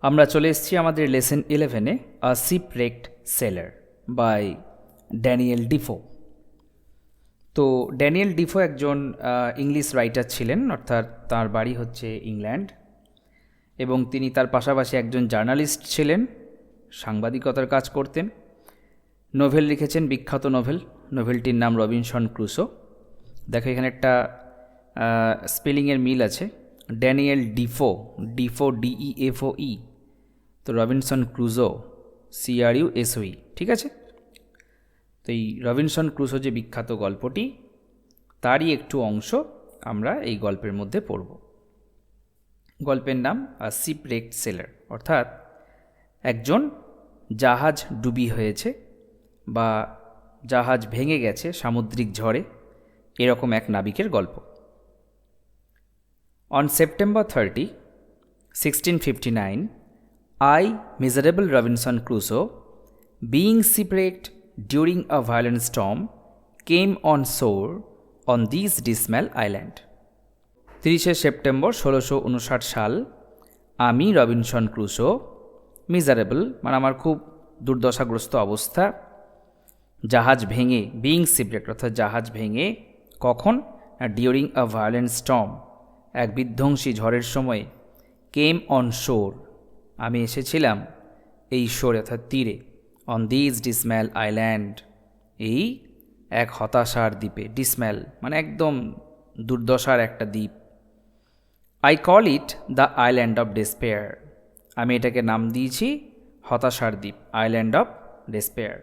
আমরা চলে এসেছি আমাদের লেসন 11-এ a shipwrecked sailor by Daniel Defoe. তো ড্যানিয়েল ডিফো একজন ইংলিশ রাইটার ছিলেন, অর্থাৎ তার বাড়ি হচ্ছে ইংল্যান্ড, এবং তিনি তার পাশাপাশি একজন জার্নালিস্ট ছিলেন, সাংবাদিকতার কাজ করতেন। নোভেল লিখেছেন, বিখ্যাত নোভেলটির নাম রবিনসন ক্রুসো। দেখো এখানে একটা স্পেলিংয়ের মিল আছে, ড্যানিয়েল ডিফো, DEFOE, তো রবিনসন ক্রুজো CRUSOE, ঠিক আছে। তো এই রবিনসন ক্রুসো যে বিখ্যাত গল্পটি, তারই একটু অংশ আমরা এই গল্পের মধ্যে পড়ব। গল্পের নাম আ শিপরেকড সেলার, অর্থাৎ একজন জাহাজ ডুবি হয়েছে বা জাহাজ ভেঙে গেছে সামুদ্রিক ঝড়ে, এরকম এক নাবিকের গল্প। On September 30, 1659, I, miserable Robinson Crusoe, being shipwrecked during a violent storm, came on shore on this dismal island. 30শে সেপ্টেম্বর 1659 সাল, আমি রবিনসন ক্রুসো, মিজারেবল মানে আমার খুব দুর্দশাগ্রস্ত অবস্থা, জাহাজ ভেঙে, বিইং শিপরেকড অর্থাৎ জাহাজ ভেঙে, কখন? ডিউরিং আ ভায়োলেন্ট স্টর্ম, এক বিধ্বংসী ঝড়ের সময়, কেম অন শোর, আমি এসেছিলাম এই শোর অর্থাৎ তীরে, অন দিস ডিসম্যাল আইল্যান্ড, এই এক হতাশার দ্বীপে। ডিসম্যাল মানে একদম দুর্দশার একটা দ্বীপ। I call it the island of despair, আমি এটাকে নাম দিয়েছি হতাশার দ্বীপ, island of despair.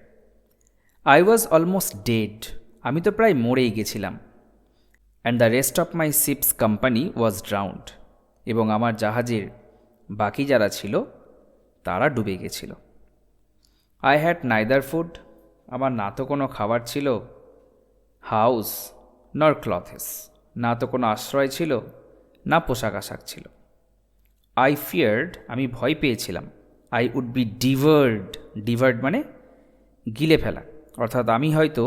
I was almost dead, আমি তো প্রায় মরেই গেছিলাম। And the rest of my ships company was drowned, এবং আমার জাহাজের বাকি যারা ছিল তারা ডুবে গেছিল। আই হ্যাড নাইদার ফুড, আমার না তো কোনো খাবার ছিল, হাউস নর ক্লথেস, না তো কোনো আশ্রয় ছিল, না পোশাক আশাক ছিল। আই ফিয়ার্ড, আমি ভয় পেয়েছিলাম, আই উড বি ডিভার্ড মানে গিলে ফেলা, অর্থাৎ আমি হয়তো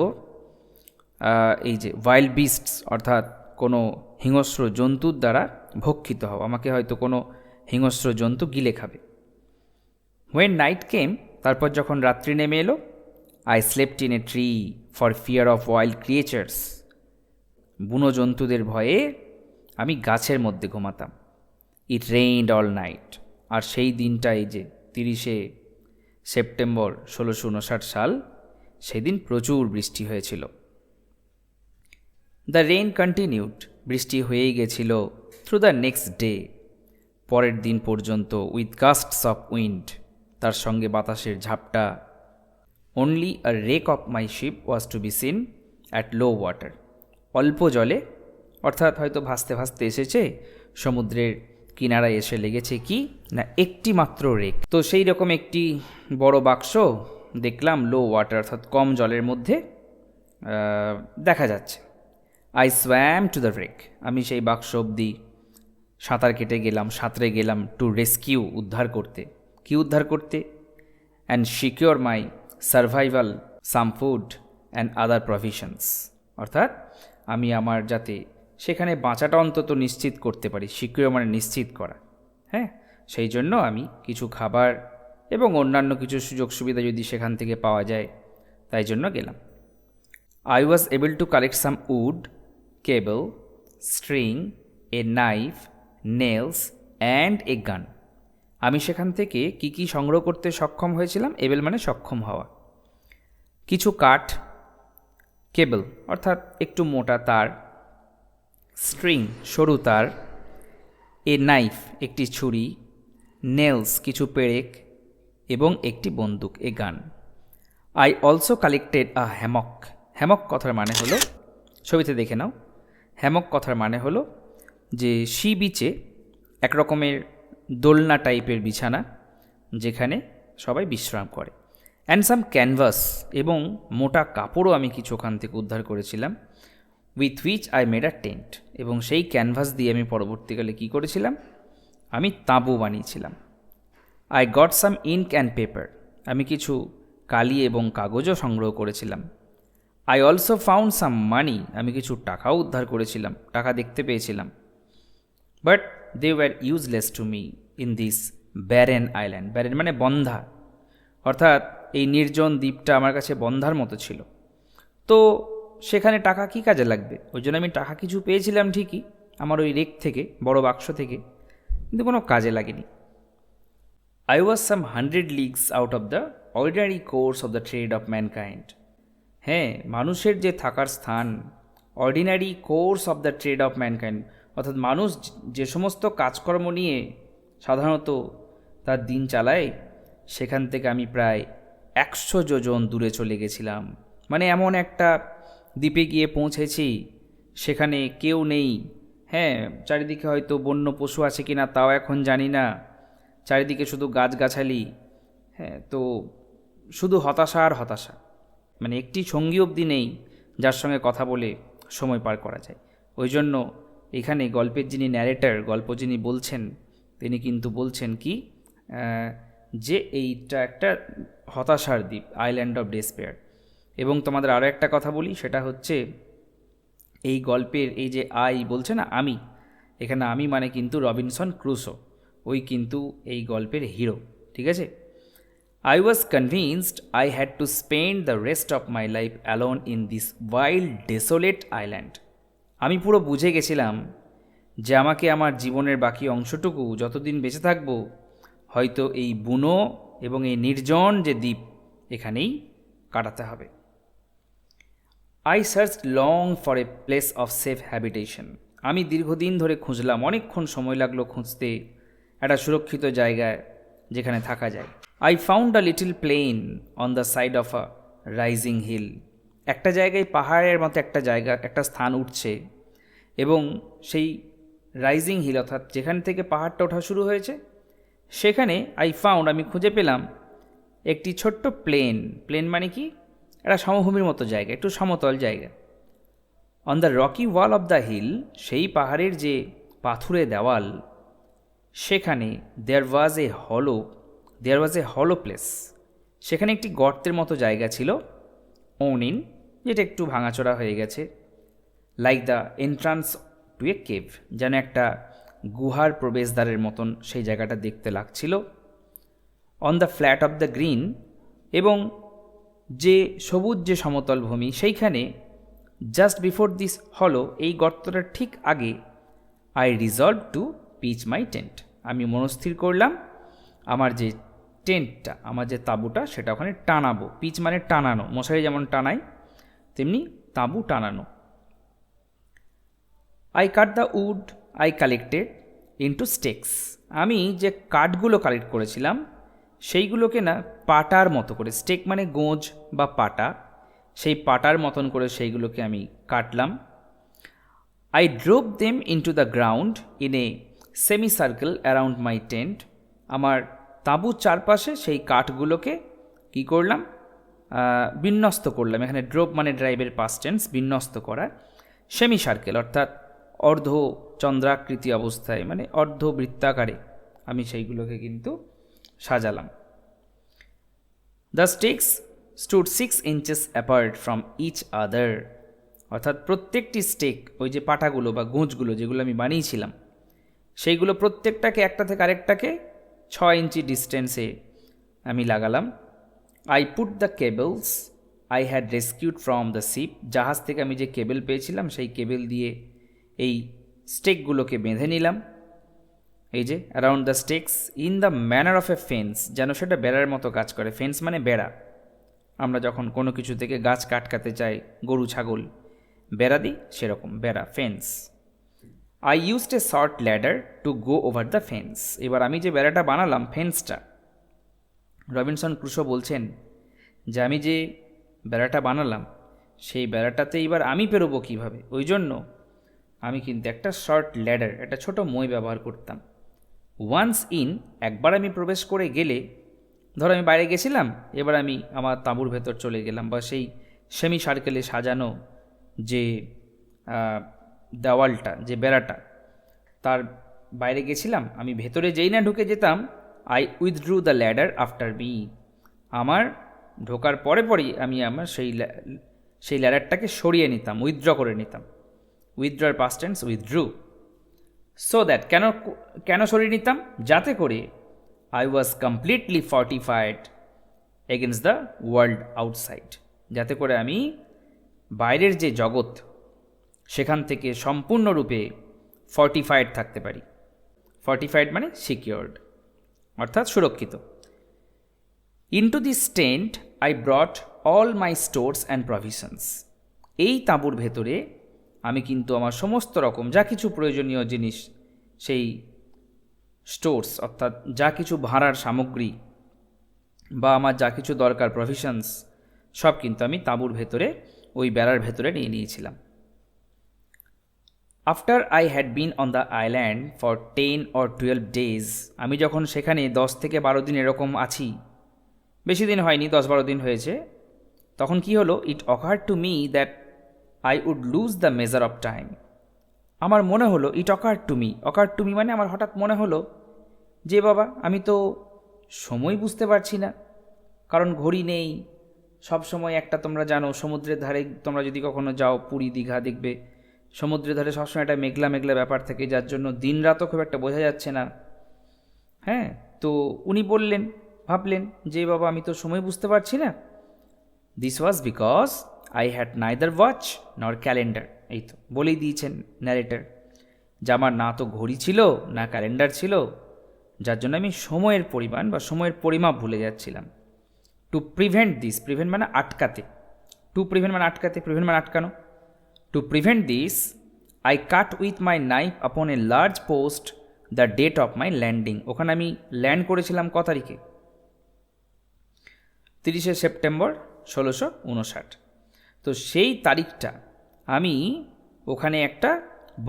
এই যে ওয়াইল্ড বিস্টস অর্থাৎ কোনো হিংস্র জন্তুর দ্বারা ভক্ষিত হব, আমাকে হয়তো কোনো হিংস্র জন্তু গিলে খাবে। হোয়েন নাইট কেম, তারপর যখন রাত্রি নেমে এলো, I slept in a tree for fear of wild creatures, বুনো জন্তুদের ভয়ে আমি গাছের মধ্যে ঘুমাতাম। ইট রেইনড অল নাইট, আর সেই দিনটা এই যে 30শে সেপ্টেম্বর 1659 সাল, সেদিন প্রচুর বৃষ্টি হয়েছিল। দ্য রেইন কন্টিনিউড, বৃষ্টি হয়েই গেছিল, থ্রু দ্য নেক্সট ডে, পরের দিন পর্যন্ত, উইথ গাস্টস অফ উইন্ড, তার সঙ্গে বাতাসের ঝাপটা। Only a wreck of my ship was to be seen at low water, অল্প জলে, অর্থাৎ হয়তো ভাসতে ভাসতে এসেছে, সমুদ্রের কিনারায় এসে লেগেছে কি না একটি মাত্র রেক। তো সেই রকম একটি বড় বাক্স দেখলাম লো ওয়াটার অর্থাৎ কম জলের মধ্যে দেখা যাচ্ছে। I swamp to the rake, আমি সেই বাক্স অবধি সাঁতার কেটে গেলাম, সাঁতরে গেলাম, টু রেস্কিউ, উদ্ধার করতে। কি উদ্ধার করতে? And secure my survival some food and other provisions, অর্থাৎ আমি আমার যাতে সেখানে বাঁচাটা অন্তত নিশ্চিত করতে পারি। সিকিওর মানে নিশ্চিত করা, হ্যাঁ, সেই জন্য আমি কিছু খাবার এবং অন্যান্য কিছু সুযোগ সুবিধা যদি সেখান থেকে পাওয়া যায়, তাই জন্য গেলাম। I was able to collect some wood, cable, string, a knife, nails and a gun, আমি সেখান থেকে কি কি সংগ্রহ করতে সক্ষম হয়েছিলাম? এবল মানে সক্ষম হওয়া। কিছু কাঠ, কেবল অর্থাৎ একটু মোটা তার, স্ট্রিং সরু তার, এ নাইফ একটি ছুরি, নেলস কিছু পেরেক এবং একটি বন্দুক, এ গান। I also collected a Hammock, Hammock কথার মানে হলো, ছবিতে দেখে নাও, হ্যামক কথার মানে হলো যে সি বিচে এক রকমের দোলনা টাইপের বিছানা, যেখানে সবাই বিশ্রাম করে। অ্যান্ড সাম ক্যানভাস, এবং মোটা কাপড়ও আমি কিছু ওখান থেকে উদ্ধার করেছিলাম। With which I made a tent, এবং সেই ক্যানভাস দিয়ে আমি পরবর্তীকালে কী করেছিলাম? আমি তাঁবু বানিয়েছিলাম। I got some ink and paper, আমি কিছু কালি এবং কাগজও সংগ্রহ করেছিলাম। I also found some money, আমি কিছু টাকাও উদ্ধার করেছিলাম, টাকা দেখতে পেয়েছিলাম। But they were useless to me in this barren island. Barren মানে বন্ধা, অর্থাৎ এই নির্জন দ্বীপটা আমার কাছে বন্ধার মতো ছিল। তো সেখানে টাকা কী কাজে লাগবে, ওই জন্য আমি টাকা কিছু পেয়েছিলাম ঠিকই আমার ওই রেক থেকে, বড় বাক্স থেকে, কিন্তু কোনো কাজে লাগেনি। I was some 100 leagues out of the ordinary course of the trade of mankind. হ্যাঁ, মানুষের যে থাকার স্থান, ordinary course of the trade of mankind, অর্থাৎ মানুষ যে সমস্ত কাজকর্ম নিয়ে সাধারণত তার দিন চালায়, সেখান থেকে আমি প্রায় 100 যোজন দূরে চলে গেছিলাম। মানে এমন একটা দ্বীপে গিয়ে পৌঁছেছি, সেখানে কেউ নেই। হ্যাঁ, চারিদিকে হয়তো বন্য পশু আছে কিনা তাও এখন জানি না, চারিদিকে শুধু গাছগাছালি। হ্যাঁ, তো শুধু হতাশা আর হতাশা, মানে একটি সঙ্গী অবধি নেই যার সঙ্গে কথা বলে সময় পার করা যায়। ওই জন্য এখানে গল্পের যিনি ন্যারেটর, গল্প যিনি বলছেন, তিনি কিন্তু বলছেন কি, যে এইটা একটা হতাশার দ্বীপ, আইল্যান্ড অফ ডেসপেয়ার। এবং তোমাদের আরও একটা কথা বলি, সেটা হচ্ছে এই গল্পের এই যে আই বলছে না, আমি, এখানে আমি মানে কিন্তু রবিনসন ক্রুসো, ওই কিন্তু এই গল্পের হিরো, ঠিক আছে। I was convinced I had to spend the rest of my life alone in this wild, desolate island. আমি পুরো বুঝে গেছিলাম যে আমাকে আমার জীবনের বাকি অংশটুকু, যতদিন বেঁচে থাকব, হয়তো এই বুনো এবং এই নির্জন যে দ্বীপ, এখানেই কাটাতে হবে। I searched long for a place of safe habitation. আমি দীর্ঘদিন ধরে খুঁজলাম, অনেকক্ষণ সময় লাগলো খুঁজতে একটা সুরক্ষিত জায়গায় যেখানে থাকা যায়। I found a little plain on the side of a rising hill. একটা জায়গায় পাহাড়ের মতো একটা জায়গা, একটা স্থান উঠছে, এবং সেই রাইজিং হিল, অর্থাৎ যেখান থেকে পাহাড়টা ওঠা শুরু হয়েছে, সেখানে আমি খুঁজে পেলাম একটি ছোট্ট প্লেন। প্লেন মানে কি, একটা সমভূমির মতো জায়গা, একটু সমতল জায়গা। On the rocky wall of the hill, সেই পাহাড়ের যে পাথুরে দেওয়াল, সেখানে দেয়ার ওয়াজ এ হলো প্লেস, সেখানে একটি গর্তের মতো জায়গা ছিল। ওনিন, যেটা একটু ভাঙাচোরা হয়ে গেছে। Like the entrance to a cave, যেন একটা গুহার প্রবেশদ্বারের মতন সেই জায়গাটা দেখতে লাগছিল। On the flat of the green, এবং যে সবুজ যে সমতল ভূমি, সেইখানে জাস্ট বিফোর দিস হলো, এই গর্তটার ঠিক আগে, I resolve to pitch my tent, আমি মনস্থির করলাম আমার যে টেন্টটা, আমার যে তাঁবুটা, সেটা ওখানে টানাবো। পিচ মানে টানানো, মশারি যেমন টানাই তেমনি তাঁবু টানানো। I cut the wood I collected into stakes, আমি যে কাঠগুলো কালেক্ট করেছিলাম সেইগুলোকে না পাটার মতো করে, স্টেক মানে গোঁজ বা পাটা, সেই পাটার মতন করে সেইগুলোকে আমি কাটলাম। I drop them into the ground in a semi circle around my tent, আমার তাঁবুর চারপাশে সেই কাঠগুলোকে কী করলাম, বিন্যস্ত করলাম। এখানে ড্রপ মানে ড্রাইভের পাস্ট টেন্স, বিন্যস্ত করা। সেমি সার্কেল অর্থাৎ অর্ধ চন্দ্রাকৃতি অবস্থায়, মানে অর্ধ বৃত্তাকারে আমি সেইগুলোকে কিন্তু সাজালাম। The stakes stood 6 inches apart from each other, অর্থাৎ প্রত্যেকটি স্টেক, ওই যে পাটাগুলো বা গোঁজগুলো যেগুলো আমি বানিয়েছিলাম, সেইগুলো প্রত্যেকটাকে একটা থেকে আরেকটাকে 6 ইঞ্চি ডিস্টেন্সে আমি লাগালাম। I put the cables I had rescued from the ship, জাহাজ থেকে আমি যে কেবল পেয়েছিলাম সেই কেবল দিয়ে এই স্টেকগুলোকে বেঁধে নিলাম। এই যে around the stakes in the manner of a fence, যেন সেটা বেড়ার মতো কাজ করে। ফেন্স মানে বেড়া, আমরা যখন কোনো কিছু থেকে গাছ কাটকাতে চাই, গরু ছাগল বেড়া দিই, সেরকম বেড়া, fence. I used a short ladder two go over the fence, এবার আমি যে বেড়াটা বানালাম, ফেন্সটা, রবিনসন ক্রুসো বলছেন যে আমি যে বেড়াটা বানালাম সেই বেড়াটাতে এবার আমি পেরোবো কীভাবে, ওই জন্য আমি কিন্তু একটা শর্ট ল্যাডার, একটা ছোট মই ব্যবহার করতাম। ওয়ান্স ইন, একবার আমি প্রবেশ করে গেলে, ধরো আমি বাইরে গেছিলাম, এবার আমি আমার তাঁবুর ভেতর চলে গেলাম, বা সেই সেমি সার্কেলে সাজানো যে দেওয়ালটা, যে বেড়াটা, তার বাইরে গেছিলাম, আমি ভেতরে যেই না ঢুকে যেতাম, I withdraw the ladder after me, আমার ঢোকার পরে পরেই আমি আমার সেই ল্যাডারটাকে সরিয়ে নিতাম, উইথড্র করে নিতাম। উইথড্রর past tense withdrew. So that, কেন সরিয়ে নিতাম, যাতে করে I was completely fortified against the world outside, যাতে করে আমি বাইরের যে জগৎ সেখান থেকে সম্পূর্ণরূপে ফর্টিফাইড থাকতে পারি। ফর্টিফাইড মানে সিকিওরড, অর্থাৎ সুরক্ষিত। Into this tent I brought all my stores and provisions. এই তাঁবুর ভেতরে আমি কিন্তু আমার সমস্ত রকম যা কিছু প্রয়োজনীয় জিনিস, সেই স্টোরস অর্থাৎ যা কিছু ভাড়ার সামগ্রী বা আমার যা কিছু দরকার প্রভিশনস, সব কিন্তু আমি তাঁবুর ভেতরে ওই বেড়ার ভেতরে নিয়ে নিয়েছিলাম। After I had been on the island for 10 or 12 days, আমি যখন সেখানে 10 থেকে 12 দিন এরকম আছি, বেশি দিন হয়নি, 10-12 দিন হয়েছে, তখন কি হলো, it occurred to me that I would lose the measure of time. আমার মনে হলো, ইট অকার্ড টু মি মানে আমার হঠাৎ মনে হলো যে বাবা আমি তো সময় বুঝতে পারছি না, কারণ ঘড়ি নেই। সব সময় একটা, তোমরা জানো সমুদ্রের ধারে তোমরা যদি কখনো যাও, পুরী দীঘা, দেখবে সমুদ্রের ধারে সবসময় একটা মেঘলা মেঘলা ব্যাপার থাকে, যার জন্য দিন রাতও খুব একটা বোঝা যাচ্ছে না। হ্যাঁ, তো উনি ভাবলেন যে বাবা আমি তো সময় বুঝতে পারছি না। This was because I had neither watch নর ক্যালেন্ডার। এই তো বলেই দিয়েছেন ন্যারেটার যে আমার না তো ঘড়ি ছিল না ক্যালেন্ডার ছিল, যার জন্য আমি সময়ের পরিমাণ বা সময়ের পরিমাপ ভুলে যাচ্ছিলাম। টু প্রিভেন্ট দিস, প্রিভেন্ট মানে আটকাতে, টু প্রিভেন্ট মানে আটকাতে, প্রিভেন্ট মানে আটকানো। To prevent this I cut with my knife upon a large post the date of my landing. ওখানে আমি ল্যান্ড করেছিলাম ক তারিখে? 30শে সেপ্টেম্বর 1659। তো সেই তারিখটা আমি ওখানে একটা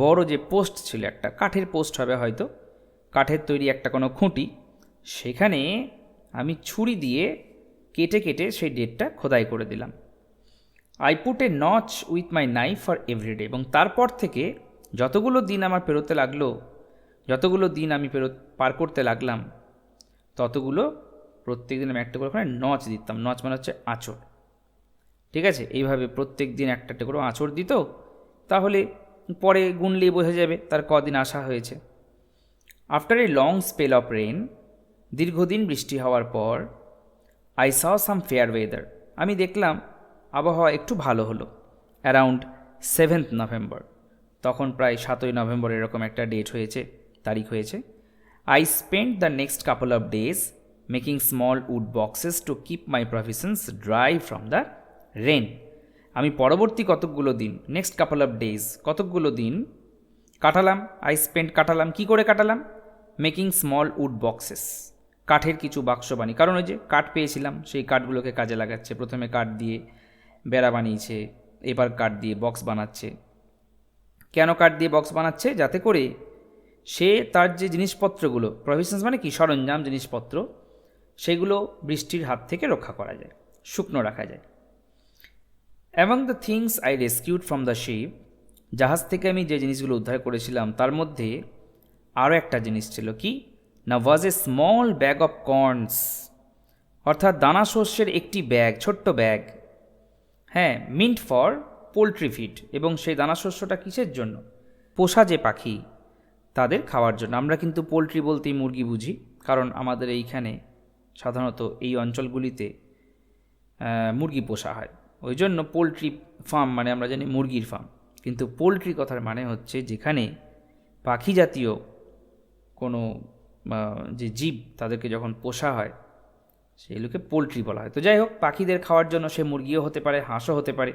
বড় যে পোস্ট ছিল, একটা কাঠের পোস্ট হবে হয়তো, কাঠের তৈরি একটা কোনো খুঁটি, সেখানে আমি ছুরি দিয়ে কেটে কেটে সেই ডেটটা খোদাই করে দিলাম। I put a notch with my knife for everyday. এবং তারপর থেকে যতগুলো দিন আমার পেরোতে লাগলো, যতগুলো দিন আমি পার করতে লাগলাম, ততগুলো প্রত্যেক দিন আমি একটা করে ওখানে নচ দিতাম। নচ মানে হচ্ছে আঁচড়, ঠিক আছে? এইভাবে প্রত্যেক দিন একটা একটা করে আঁচড় দিত, তাহলে পরে গুনলেই বোঝা যাবে তার কদিন আসা হয়েছে। After a long spell of rain, দীর্ঘদিন বৃষ্টি হওয়ার পর, I saw some fair weather, আমি দেখলাম আবহাওয়া একটু ভালো হলো। অ্যারাউন্ড 7th নভেম্বর, তখন প্রায় 7ই নভেম্বর এরকম একটা ডেট হয়েছে, তারিখ হয়েছে। I spend the next couple of days making small wood boxes to keep my provisions dry from the rain. আমি পরবর্তী কতকগুলো দিন, নেক্সট কাপল অফ ডেজ, কতকগুলো দিন কাটালাম, কাটালাম, কি করে কাটালাম? মেকিং স্মল উড বক্সেস, কাঠের কিছু বাক্স বানিয়ে, কারণ ওই যে কাঠ পেয়েছিলাম সেই কাঠগুলোকে কাজে লাগাচ্ছে। প্রথমে কাঠ দিয়ে বেড়া বানিয়েছে, এবার কাঠ দিয়ে বক্স বানাচ্ছে। কেন কাঠ দিয়ে বক্স বানাচ্ছে? যাতে করে সে তার যে জিনিসপত্রগুলো, প্রভিশনস মানে কি, সরঞ্জাম, জিনিসপত্র, সেগুলো বৃষ্টির হাত থেকে রক্ষা করা যায়, শুকনো রাখা যায়। Among the things I rescued from the ship, জাহাজ থেকে আমি যে জিনিসগুলো উদ্ধার করেছিলাম তার মধ্যে আরও একটা জিনিস ছিল, কি না, ওয়াজ a small bag of corns, অর্থাৎ দানা শস্যের একটি ব্যাগ, ছোট্ট ব্যাগ। হ্যাঁ, মিন্ট ফর পোলট্রি ফিড। এবং সেই দানা শস্যটা কিসের জন্য? পোষা যে পাখি তাদের খাওয়ার জন্য। আমরা কিন্তু পোলট্রি বলতেই মুরগি বুঝি, কারণ আমাদের এইখানে সাধারণত এই অঞ্চলগুলিতে মুরগি পোষা হয়, ওই জন্য পোলট্রি ফার্ম মানে আমরা জানি মুরগির ফার্ম। কিন্তু পোলট্রি কথার মানে হচ্ছে যেখানে পাখি জাতীয় কোনো যে জীব তাদেরকে যখন পোষা হয় সেইগুলোকে পোলট্রি বলা হয়। তো যাই হোক, পাখিদের খাওয়ার জন্য সে মুরগিও হতে পারে, হাঁসও হতে পারে,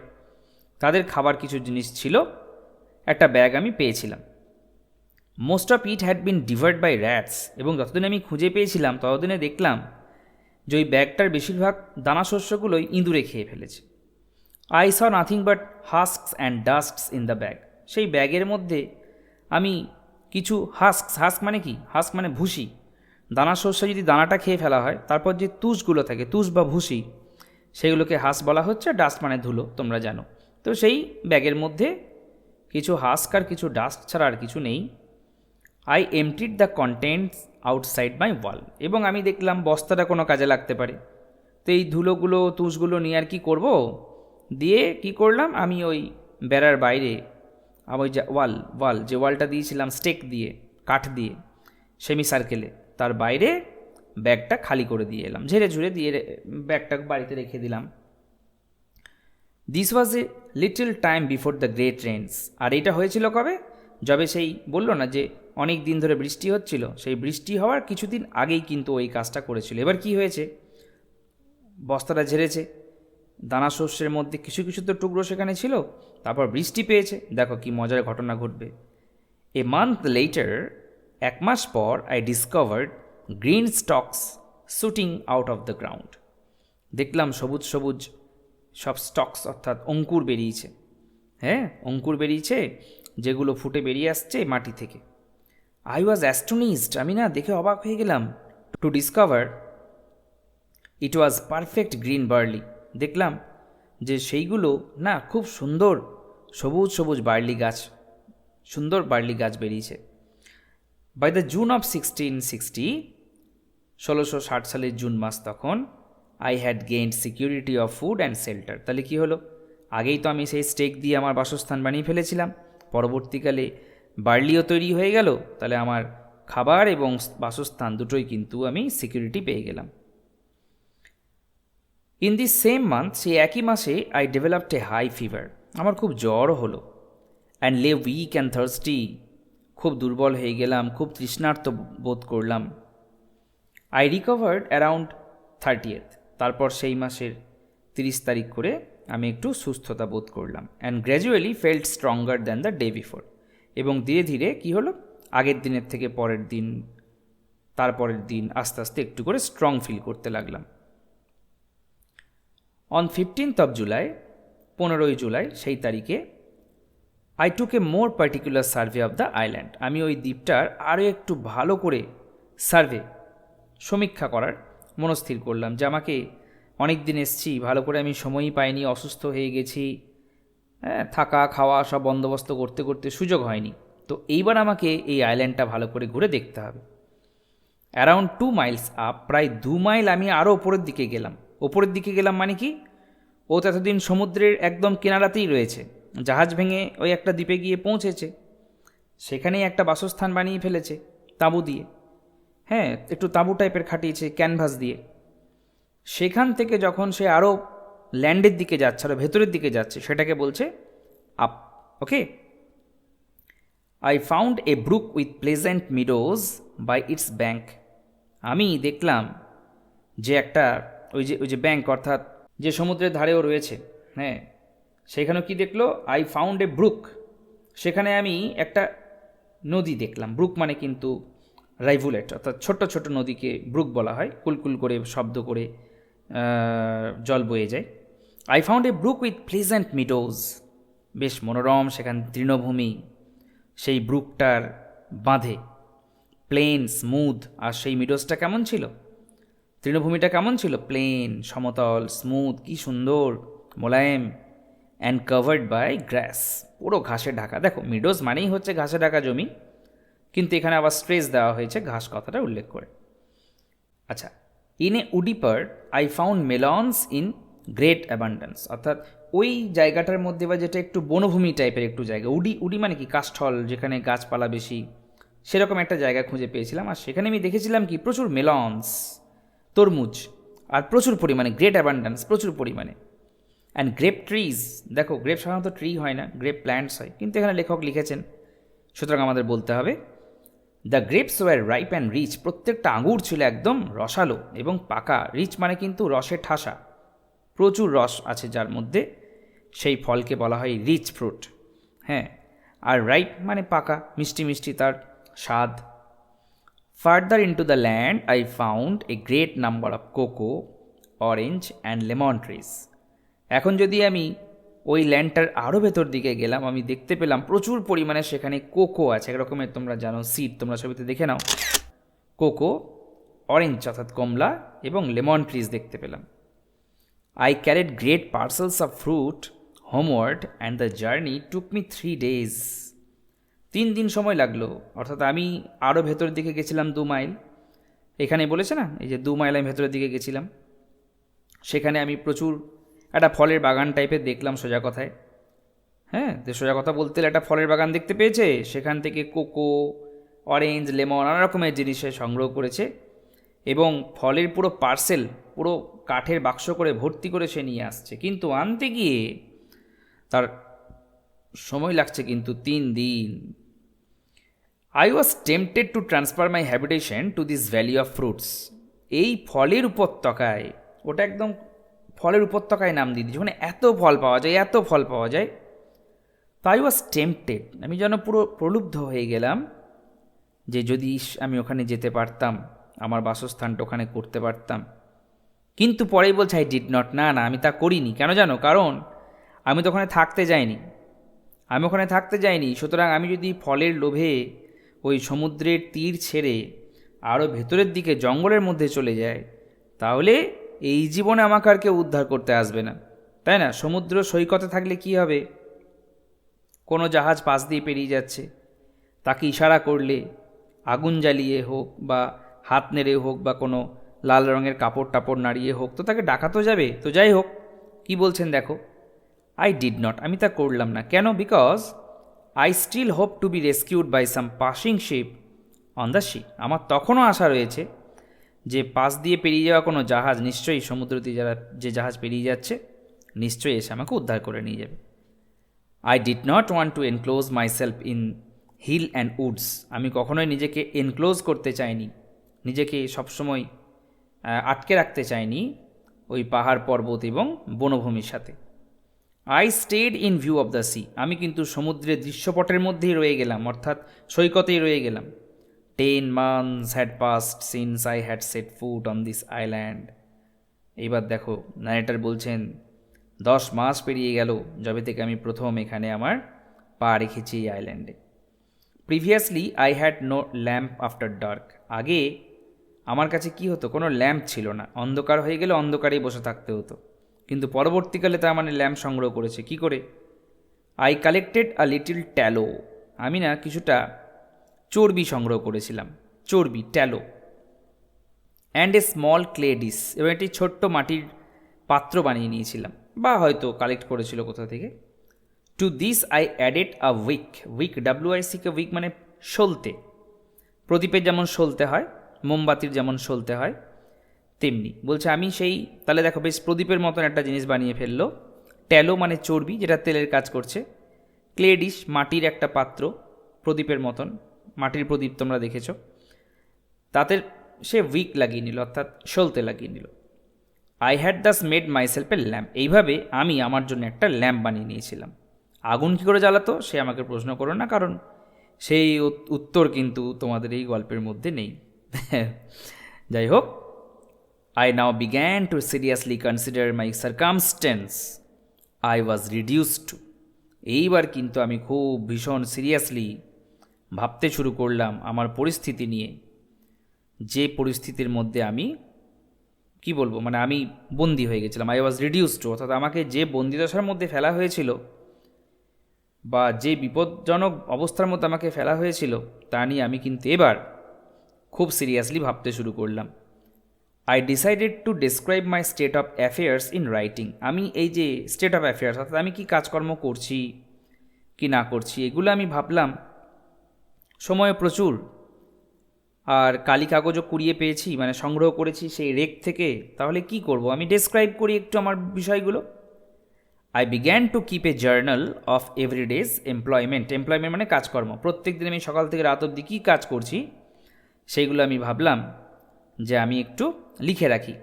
তাদের খাবার কিছু জিনিস ছিল, একটা ব্যাগ আমি পেয়েছিলাম। Most of it had been devoured by rats. এবং যতদিন আমি খুঁজে পেয়েছিলাম ততদিনে দেখলাম যে ওই ব্যাগটার বেশিরভাগ দানা শস্যগুলোই ইঁদুরে খেয়ে ফেলেছে। I saw nothing but husks and dusts in the bag. সেই ব্যাগের মধ্যে আমি কিছু হাস্ক মানে কি? হাস্ক মানে ভুসি। দানা শস্য যদি দানাটা খেয়ে ফেলা হয়, তারপর যে তুষগুলো থাকে, তুষ বা ভুসি, সেগুলোকে হাস্ক বলা হচ্ছে। ডাস্ট মানে ধুলো, তোমরা জানো। তো সেই ব্যাগের মধ্যে কিছু হাস্ক আর কিছু ডাস্ট ছাড়া আর কিছু নেই। I emptied the contents outside my wall. এবং আমি দেখলাম বস্তাটা কোনো কাজে লাগতে পারে, তো এই ধুলোগুলো, তুষগুলো নিয়ে আর কি করব, দিয়ে কি করলাম, আমি ওই বেড়ার বাইরে, ওই যে ওয়াল যে ওয়ালটা দিয়েছিলাম স্টেক দিয়ে, কাঠ দিয়ে, সেমি সার্কেলে, তার বাইরে ব্যাগটা খালি করে দিয়ে এলাম, ঝেড়ে ঝুড়ে দিয়ে ব্যাগটা বাড়িতে রেখে দিলাম। This was a little time before the great rains. আর এটা হয়েছিল কবে? যবে সেই বললো না যে অনেক দিন ধরে বৃষ্টি হচ্ছিল, সেই বৃষ্টি হওয়ার কিছুদিন আগেই কিন্তু ওই কাজটা করেছিল। এবার কি হয়েছে, বস্তাটা ঝেড়েছে, দানা শস্যের মধ্যে কিছু কিছু তো টুকরো সেখানে ছিল, তারপর বৃষ্টি পেয়েছে। দেখো কি মজার ঘটনা ঘটবে। এ মান্থ লেটার, 1 মাস পর, I discovered green stocks shooting out of the ground. দেখলাম সবুজ সবুজ সব স্টকস অর্থাৎ অঙ্কুর বেরিয়েছে। হ্যাঁ, অঙ্কুর বেরিয়েছে, যেগুলো ফুটে বেরিয়ে আসছে মাটি থেকে। আই ওয়াজ অ্যাস্টোনিজড, আমি না দেখে অবাক হয়ে গেলাম। To discover it was perfect green barley. দেখলাম যে সেইগুলো না খুব সুন্দর সবুজ সবুজ বার্লি গাছ, সুন্দর বার্লি গাছ বেরিয়েছে। বাই দ্য জুন অফ 1660, 1660 সালের জুন মাস তখন, I had gained security of food and shelter. তাহলে কী হলো, আগেই তো আমি সেই স্টেক দিয়ে আমার বাসস্থান বানিয়ে ফেলেছিলাম, পরবর্তীকালে বার্লিও তৈরি হয়ে গেল, তাহলে আমার খাবার এবং বাসস্থান দুটোই কিন্তু আমি সিকিউরিটি পেয়ে গেলাম। ইন দিস সেম মান্থ, সেই একই মাসে, I developed a high fever. আমার খুব জ্বরও হলো। অ্যান্ড লে উইক অ্যান্ড থার্স্টি, খুব দুর্বল হয়ে গেলাম, খুব তৃষ্ণার্ত বোধ করলাম। আই রিকভার্ড অ্যারাউন্ড 30th, তারপর সেই মাসের 30 তারিখ করে আমি একটু সুস্থতা বোধ করলাম। And gradually felt stronger than the day before, এবং ধীরে ধীরে কী হলো, আগের দিনের থেকে পরের দিন, তারপরের দিন আস্তে আস্তে একটু করে স্ট্রং ফিল করতে লাগলাম। অন 15th of July, 15ই জুলাই, সেই তারিখে, I took a more particular survey of the island. আমি ওই দ্বীপটার আরও একটু ভালো করে সার্ভে, সমীক্ষা করার মনস্থির করলাম, যে আমাকে অনেক দিন এসছি, ভালো করে আমি সময়ই পাইনি, অসুস্থ হয়ে গেছি, হ্যাঁ, থাকা খাওয়া সব বন্দোবস্ত করতে করতে সুযোগ হয়নি। তো এইবার আমাকে এই আইল্যান্ডটা ভালো করে ঘুরে দেখতে হবে। অ্যারাউন্ড 2 miles আপ, প্রায় 2 মাইল আমি আরও ওপরের দিকে গেলাম। ওপরের দিকে গেলাম মানে কি, ও তো এতদিন সমুদ্রের একদম কিনারাতেই রয়েছে, জাহাজ ভেঙে ওই একটা দ্বীপে গিয়ে পৌঁছেছে, সেখানেই একটা বাসস্থান বানিয়ে ফেলেছে তাঁবু দিয়ে। হ্যাঁ, একটু তাঁবু টাইপের খাটিয়েছে ক্যানভাস দিয়ে। সেখান থেকে যখন সে আরও ল্যান্ডের দিকে যাচ্ছে, আরও ভেতরের দিকে যাচ্ছে, সেটাকে বলছে up. Okay. I found a brook with pleasant meadows by its bank. আমি দেখলাম যে একটা ওই যে ব্যাঙ্ক অর্থাৎ যে সমুদ্রের ধারেও রয়েছে, হ্যাঁ, সেখানেও কি দেখলো, আই ফাউন্ড এ ব্রুক, সেখানে আমি একটা নদী দেখলাম। ব্রুক মানে কিন্তু রাইভুলেট, অর্থাৎ ছোট্ট ছোট নদীকে ব্রুক বলা হয়, কুলকুল করে শব্দ করে জল বয়ে যায়। I found a brook with pleasant meadows, বেশ মনোরম সেখান তৃণভূমি, সেই ব্রুকটার বাঁধে প্লেন স্মুথ। আর সেই মিডোজটা কেমন ছিল, তৃণভূমিটা কেমন ছিল, প্লেন সমতল স্মুথ, কি সুন্দর মোলায়েম। অ্যান্ড কভার্ড বাই গ্রাস, পুরো ঘাসে ঢাকা। দেখো, মিডোজ মানেই হচ্ছে ঘাসে ঢাকা জমি, কিন্তু এখানে আবার স্ট্রেস দেওয়া হয়েছে ঘাস কথাটা উল্লেখ করে। আচ্ছা, in a woody part I found মেলনস in great abundance, অর্থাৎ ওই জায়গাটার মধ্যে বা যেটা একটু বনভূমি টাইপের একটু জায়গা, উডি মানে কি কাষ্ঠল, যেখানে গাছপালা বেশি, সেরকম একটা জায়গা খুঁজে পেয়েছিলাম। আর সেখানে আমি দেখেছিলাম কি, প্রচুর মেলনস, তরমুজ, আর প্রচুর পরিমাণে, গ্রেট অ্যাবান্ডেন্স, প্রচুর পরিমাণে। অ্যান্ড গ্রেপ ট্রিজ, দেখো গ্রেপ সাধারণত ট্রি হয় না, গ্রেপ প্ল্যান্টস হয়, কিন্তু এখানে লেখক লিখেছেন, সুতরাং আমাদের বলতে হবে the grapes were ripe and rich. প্রত্যেকটা আঙুর ছিল একদম রসালো এবং পাকা। রিচ মানে কিন্তু রসে ঠাসা, প্রচুর রস আছে যার মধ্যে, সেই ফলকে বলা হয় রিচ ফ্রুট। হ্যাঁ, আর রাইপ মানে পাকা, মিষ্টি মিষ্টি তার স্বাদ। Further into the land I found a great number of cocoa, orange and lemon trees. এখন যদি আমি ওই ল্যান্ডটার আরও ভেতর দিকে গেলাম, আমি দেখতে পেলাম প্রচুর পরিমাণে সেখানে কোকো আছে, এক রকমের তোমরা জানো সিড, তোমরা ছবিতে দেখে নাও। কোকো, অরেঞ্জ অর্থাৎ কমলা, এবং লেমন ট্রিজ দেখতে পেলাম। I carried great parcels of fruit হোমওয়ার্ড and the journey took me 3 days। 3 দিন সময় লাগলো, অর্থাৎ আমি আরও ভেতরের দিকে গেছিলাম 2 মাইল। এখানে বলেছে না, এই যে 2 মাইল আমি ভেতরের দিকে গেছিলাম, সেখানে আমি প্রচুর একটা ফলের বাগান টাইপের দেখলাম সোজা কথায়। হ্যাঁ, তো সোজা কথা বলতে একটা ফলের বাগান দেখতে পেয়েছে, সেখান থেকে কোকো, অরেঞ্জ, লেমন, নানা রকমের জিনিসে সংগ্রহ করেছে এবং ফলের পুরো পার্সেল, পুরো কাঠের বাক্স করে ভর্তি করে সে নিয়ে আসছে, কিন্তু আনতে গিয়ে তার সময় লাগছে কিন্তু 3 দিন। I was tempted to transfer my habitation to this valley of fruits. এই ফলের উপত্যকায়, ওটা একদম ফলের উপত্যকায় নাম দিয়ে দিয়েছে, ওখানে এত ফল পাওয়া যায়, এত ফল পাওয়া যায়। তো আই ওয়াজ টেম্পটেড, আমি যেন পুরো প্রলুব্ধ হয়ে গেলাম যে যদি আমি ওখানে যেতে পারতাম, আমার বাসস্থানটা ওখানে করতে পারতাম। কিন্তু পরেই বলছে আই ডিড নট, না না আমি তা করিনি। কেন জানো? কারণ আমি তো ওখানে থাকতে যাইনি, সুতরাং আমি যদি ফলের লোভে ওই সমুদ্রের তীর ছেড়ে আরও ভেতরের দিকে জঙ্গলের মধ্যে চলে যায়, তাহলে এই জীবনে আমাকে আর কেউ উদ্ধার করতে আসবে না, তাই না? সমুদ্র সৈকতে থাকলে কি হবে? কোনো জাহাজ পাশ দিয়ে পেরিয়ে যাচ্ছে, তাকে ইশারা করলে, আগুন জ্বালিয়ে হোক বা হাত নেড়ে হোক বা কোনো লাল রঙের কাপড় টাপড় নাড়িয়ে হোক, তো তাকে ডাকা তো যাবে। তো যাই হোক, কি বলছেন দেখো, আই ডিড নট, আমি তা করলাম না। কেন? Because I still hope to be rescued by some passing ship on the sea. আমার তখনও আশা রয়েছে যে পাশ দিয়ে পেরিয়ে যাওয়া কোনো জাহাজ, নিশ্চয়ই সমুদ্র দিয়ে যারা যে জাহাজ পেরিয়ে যাচ্ছে, নিশ্চয়ই এসে আমাকে উদ্ধার করে নিয়ে যাবে। I did not want to enclose myself in hill and woods. আমি কখনোই নিজেকে এনক্লোজ করতে চাইনি, নিজেকে সবসময় আটকে রাখতে চাইনি ওই পাহাড় পর্বত এবং বনভূমির সাথে। I stayed in view of the sea. আমি কিন্তু সমুদ্রের দৃশ্যপটের মধ্যেই রয়ে গেলাম, অর্থাৎ সৈকতেই রয়ে গেলাম। 10 months had passed since I had set foot on this island. এইবার দেখো, ন্যারেটার বলছেন 10 মাস পেরিয়ে গেল যবে থেকে আমি প্রথম এখানে আমার পা রেখেছি এই আইল্যান্ডে। Previously I had no lamp after dark. আগে আমার কাছে কি হতো? কোনো ল্যাম্প ছিল না, অন্ধকার হয়ে গেলে অন্ধকারেই বসে থাকতে হতো। কিন্তু পরবর্তীকালে তার মানে ল্যাম্প সংগ্রহ করেছে। কি করে? I collected a little tallow. আমি না কিছুটা চর্বি সংগ্রহ করেছিলাম, চর্বি, tallow. And a small clay dish, এবং একটি ছোট্ট মাটির পাত্র বানিয়ে নিয়েছিলাম, বা হয়তো কালেক্ট করেছিল কোথা থেকে। To this I added a wick. Wick, WICK, wick মানে সলতে। প্রদীপের যেমন সলতে হয়, মোমবাতির যেমন সলতে হয়, তেমনি বলছে আমি সেই, তাহলে দেখো বেশ প্রদীপের মতন একটা জিনিস বানিয়ে ফেললো। ট্যালো মানে চর্বি, যেটা তেলের কাজ করছে। ক্লে ডিশ, মাটির একটা পাত্র, প্রদীপের মতন, মাটির প্রদীপ তোমরা দেখেছ। তাতে সে উইক লাগিয়ে নিল, অর্থাৎ সলতে লাগিয়ে নিল। I had Das made myself A lamp. এইভাবে আমি আমার জন্য একটা ল্যাম্প বানিয়ে নিয়েছিলাম। আগুন কী করে জ্বালাতো সে আমাকে প্রশ্ন করো না, কারণ সেই উত্তর কিন্তু তোমাদের এই গল্পের মধ্যে নেই। যাই হোক, I now began to seriously consider my circumstance I was reduced to. এইবার কিন্তু আমি খুব ভীষণ সিরিয়াসলি ভাবতে শুরু করলাম আমার পরিস্থিতি নিয়ে, যে পরিস্থিতির মধ্যে আমি কি বলবো, মানে আমি বন্দি হয়ে গেছিলাম। আই ওয়াজ রিডিউসড টু, অর্থাৎ আমাকে যে বন্দিদশার মধ্যে ফেলা হয়েছিল বা যে বিপজ্জনক অবস্থার মধ্যে আমাকে ফেলা হয়েছিল, তা নিয়ে আমি কিন্তু এবার খুব সিরিয়াসলি ভাবতে শুরু করলাম। I decided to describe my state of affairs in writing. আমি এই যে স্টেট অফ অ্যাফেয়ার্স, অর্থাৎ আমি কি কাজকর্ম করছি কি না করছি, এগুলো আমি ভাবলাম। সময় প্রচুর, আর কালি কাগজও কুড়িয়ে পেয়েছি, মানে সংগ্রহ করেছি সেই রেক থেকে। তাহলে কি করব? আমি ডেসক্রাইব করি একটু আমার বিষয়গুলো। I began to keep a journal of everyday's employment. Employment মানে কাজকর্ম। প্রত্যেক দিন আমি সকাল থেকে রাত অবধি কী কাজ করছি সেইগুলো আমি ভাবলাম যে আমি একটু লিখে রাখি।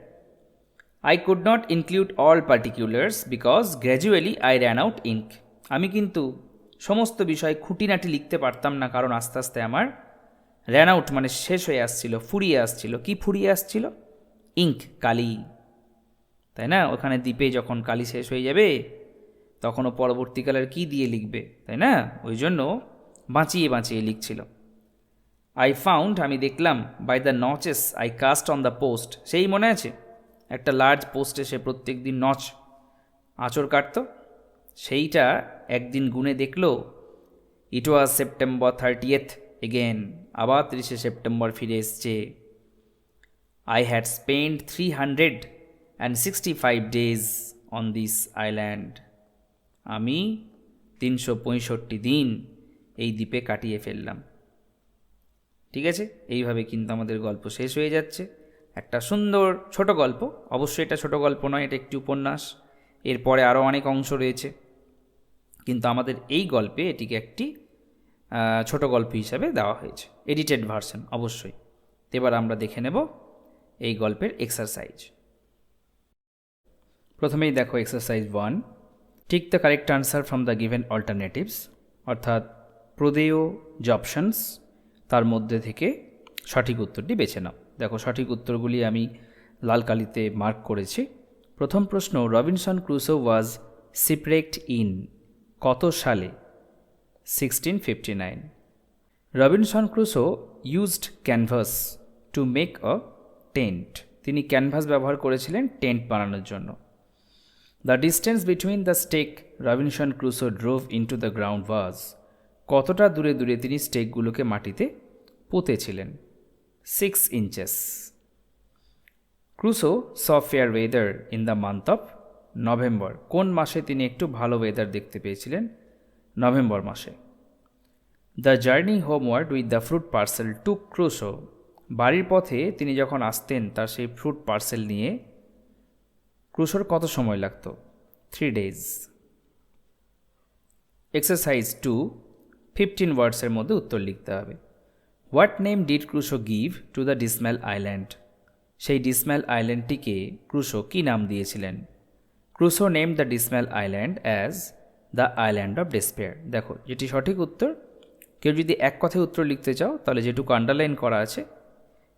I could not include all particulars because gradually I ran out ink. আমি কিন্তু সমস্ত বিষয় খুঁটিনাটি লিখতে পারতাম না, কারণ আস্তে আস্তে আমার র্যান আউট মানে শেষ হয়ে আসছিল, ফুরিয়ে আসছিল। কি ফুরিয়ে আসছিল? ইঙ্ক, কালি, তাই না? ওখানে দ্বীপে যখন কালি শেষ হয়ে যাবে তখনও পরবর্তীকালের কি দিয়ে লিখবে, তাই না? ওই জন্য বাঁচিয়ে বাঁচিয়ে লিখছিল। আই ফাউন্ড, আমি দেখলাম, by the notches I cut on the post. সেই মনে আছে একটা লার্জ পোস্টে সে প্রত্যেক দিন নচ, আঁচড় কাটত, সেইটা একদিন গুনে দেখলো ইট ওয়াজ সেপ্টেম্বর 30th এগেন, আবার 30শে সেপ্টেম্বর ফিরে এসছে। I had spend 365 days on this island. আমি 365 দিন এই দ্বীপে কাটিয়ে ফেললাম। ঠিক আছে, এইভাবে কিন্তু আমাদের গল্প শেষ হয়ে যাচ্ছে। একটা সুন্দর ছোট গল্প। অবশ্যই এটা ছোট গল্প নয়, এটা একটি উপন্যাস, এরপরে আরও অনেক অংশ রয়েছে, কিন্তু আমাদের এই গল্পে এটিকে একটি ছোট গল্প হিসাবে দেওয়া হয়েছে, এডিটেড ভার্সন অবশ্যই। এবার আমরা দেখে নেব এই গল্পের এক্সারসাইজ। প্রথমেই দেখো exercise 1, tick the correct answer from the given alternatives, অর্থাৎ প্রদেয় যে অপশানস তার মধ্যে থেকে সঠিক উত্তরটি বেছে নাও। দেখো সঠিক উত্তরগুলি আমি লাল কালিতে মার্ক করেছি। প্রথম প্রশ্ন, Robinson Crusoe was shipwrecked in, কত সালে? 1659। Robinson Crusoe used canvas to make a tent, তিনি ক্যানভাস ব্যবহার করেছিলেন টেন্ট বানানোর জন্য। The distance between the stake Robinson Crusoe drove into the ground was, কতটা দূরে দূরে তিনি স্টেকগুলোকে মাটিতে পুঁতেছিলেন? 6 inches। Crusoe saw fair weather in the month of November, কোন মাসে তিনি একটু ভালো ওয়েদার দেখতে পেয়েছিলেন? নভেম্বর মাসে। The journey হোমওয়ার্ড with the fruit parcel two Crusoe, বাড়ির পথে তিনি যখন আসতেন তার সেই ফ্রুট পার্সেল নিয়ে ক্রুসোর কত সময় লাগত? 3 days। এক্সারসাইজ 2, 15 ওয়ার্ডসের মধ্যে উত্তর লিখতে হবে। What name did Crusoe give to the dismal island, সেই ডিসম্যাল আইল্যান্ডটিকে ক্রুসো কী নাম দিয়েছিলেন? Crusoe name the dismal island as the island of despair. দেখো যেটি সঠিক উত্তর, কেউ যদি এক কথায় উত্তর লিখতে চাও তাহলে যেটুকু আন্ডারলাইন করা আছে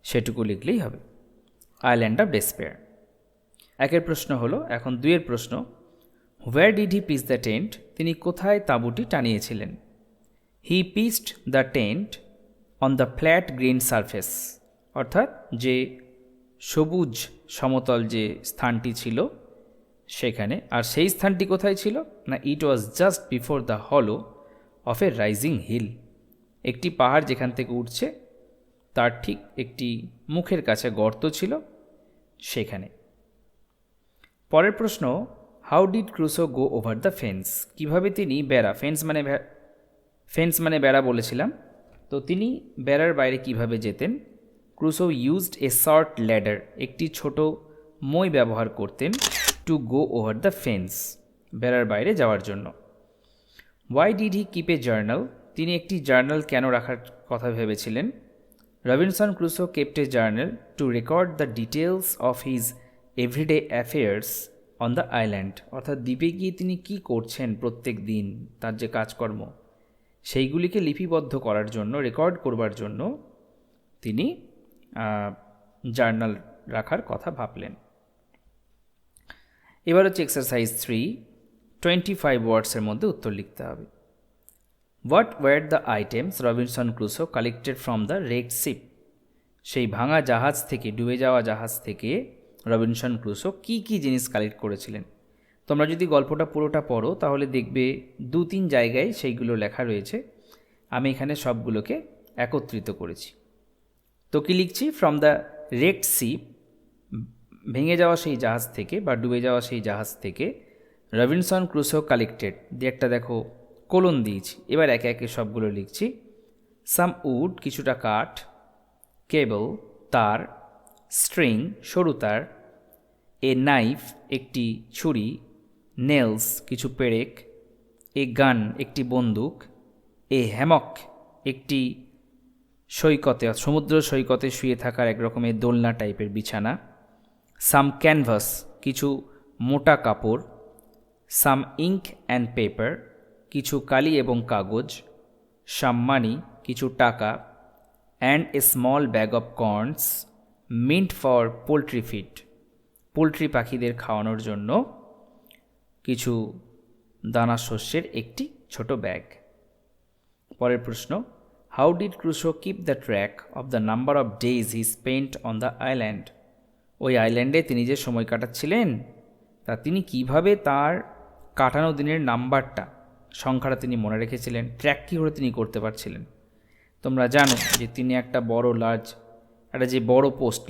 সেটুকু লিখলেই হবে, আইল্যান্ড অফ ডেসপেয়ার। একের প্রশ্ন হলো, এখন 2 প্রশ্ন, where did he pitch the tent, তিনি কোথায় তাঁবুটি টানিয়েছিলেন? He pitched the tent on the flat green surface, অর্থাৎ যে সবুজ সমতল যে স্থানটি ছিল সেখানে। আর সেই স্থানটি কোথায় ছিল না, ইট ওয়াজ জাস্ট বিফোর দ্য হলো অফ এ রাইজিং হিল, একটি পাহাড় যেখান থেকে উঠছে তার ঠিক একটি মুখের কাছে গর্ত ছিল সেখানে। পরের প্রশ্ন, how did Crusoe go over the fence, কীভাবে তিনি বেড়া, ফেন্স মানে বেড়া বলেছিলাম, তো তিনি বেড়ার বাইরে কিভাবে যেতেন? Crusoe used a short ladder, একটি ছোট মই ব্যবহার করতেন, to go over the fence, বেড়ার বাইরে যাওয়ার জন্য। Why did he keep a journal, তিনি একটি জার্নাল কেন রাখার কথা ভেবেছিলেন? Robinson Crusoe kept a journal to record the details of his everyday affairs on the island, অর্থাৎ দ্বীপে গিয়ে তিনি কী করছেন প্রত্যেক দিন, তার যে কাজকর্ম সেইগুলিকে লিপিবদ্ধ করার জন্য, রেকর্ড করবার জন্য তিনি জার্নাল রাখার কথা ভাবলেন। এবার হচ্ছে এক্সারসাইজ 3, 25 ওয়ার্ডসের মধ্যে উত্তর লিখতে হবে। What were the items Robinson Crusoe collected from the wrecked ship, সেই ভাঙা জাহাজ থেকে, ডুবে যাওয়া জাহাজ থেকে রবিনসন ক্রুসো কী কী জিনিস কালেক্ট করেছিলেন? তোমরা যদি গল্পটা পুরোটা পড়ো তাহলে দেখবে 2-3 জায়গায় সেইগুলো লেখা রয়েছে, আমি এখানে সবগুলোকে একত্রিত করেছি। তো কী লিখছি? ফ্রম দ্য রেকড শিপ, ভেঙে যাওয়া সেই জাহাজ থেকে বা ডুবে যাওয়া সেই জাহাজ থেকে রবিনসন ক্রুসো কালেক্টেড দিয়ে একটা দেখো কোলন দিয়েছি, এবার একে একে সবগুলো লিখছি। সাম উড, কিছুটা কাঠ, কেবল তার, স্ট্রিং সরু তার, এ নাইফ একটি ছুরি, নেলস কিছু পেরেক, এ গান একটি বন্দুক, এ হ্যামক একটি সৈকতে, সমুদ্র সৈকতে শুয়ে থাকার এক রকমের দোলনা টাইপের বিছানা, সাম ক্যানভাস কিছু মোটা কাপড়, সাম ইঙ্ক অ্যান্ড পেপার কিছু কালি এবং কাগজ, সাম মানি কিছু টাকা, and a small bag of corns meant for poultry feed, poultry পাখিদের খাওয়ানোর জন্য কিছু দানা শস্যের একটি ছোট ব্যাগ। পরের প্রশ্ন, how did Crusoe keep the track of the number of days he spent on the island, ওই আইল্যান্ডে তিনি যে সময় কাটাচ্ছিলেন তা তিনি কিভাবে তার কাটানো দিনের নাম্বারটা, সংখ্যাটা তিনি মনে রেখেছিলেন, ট্র্যাক কী করে তিনি করতে পারছিলেন? তোমরা জানো যে তিনি একটা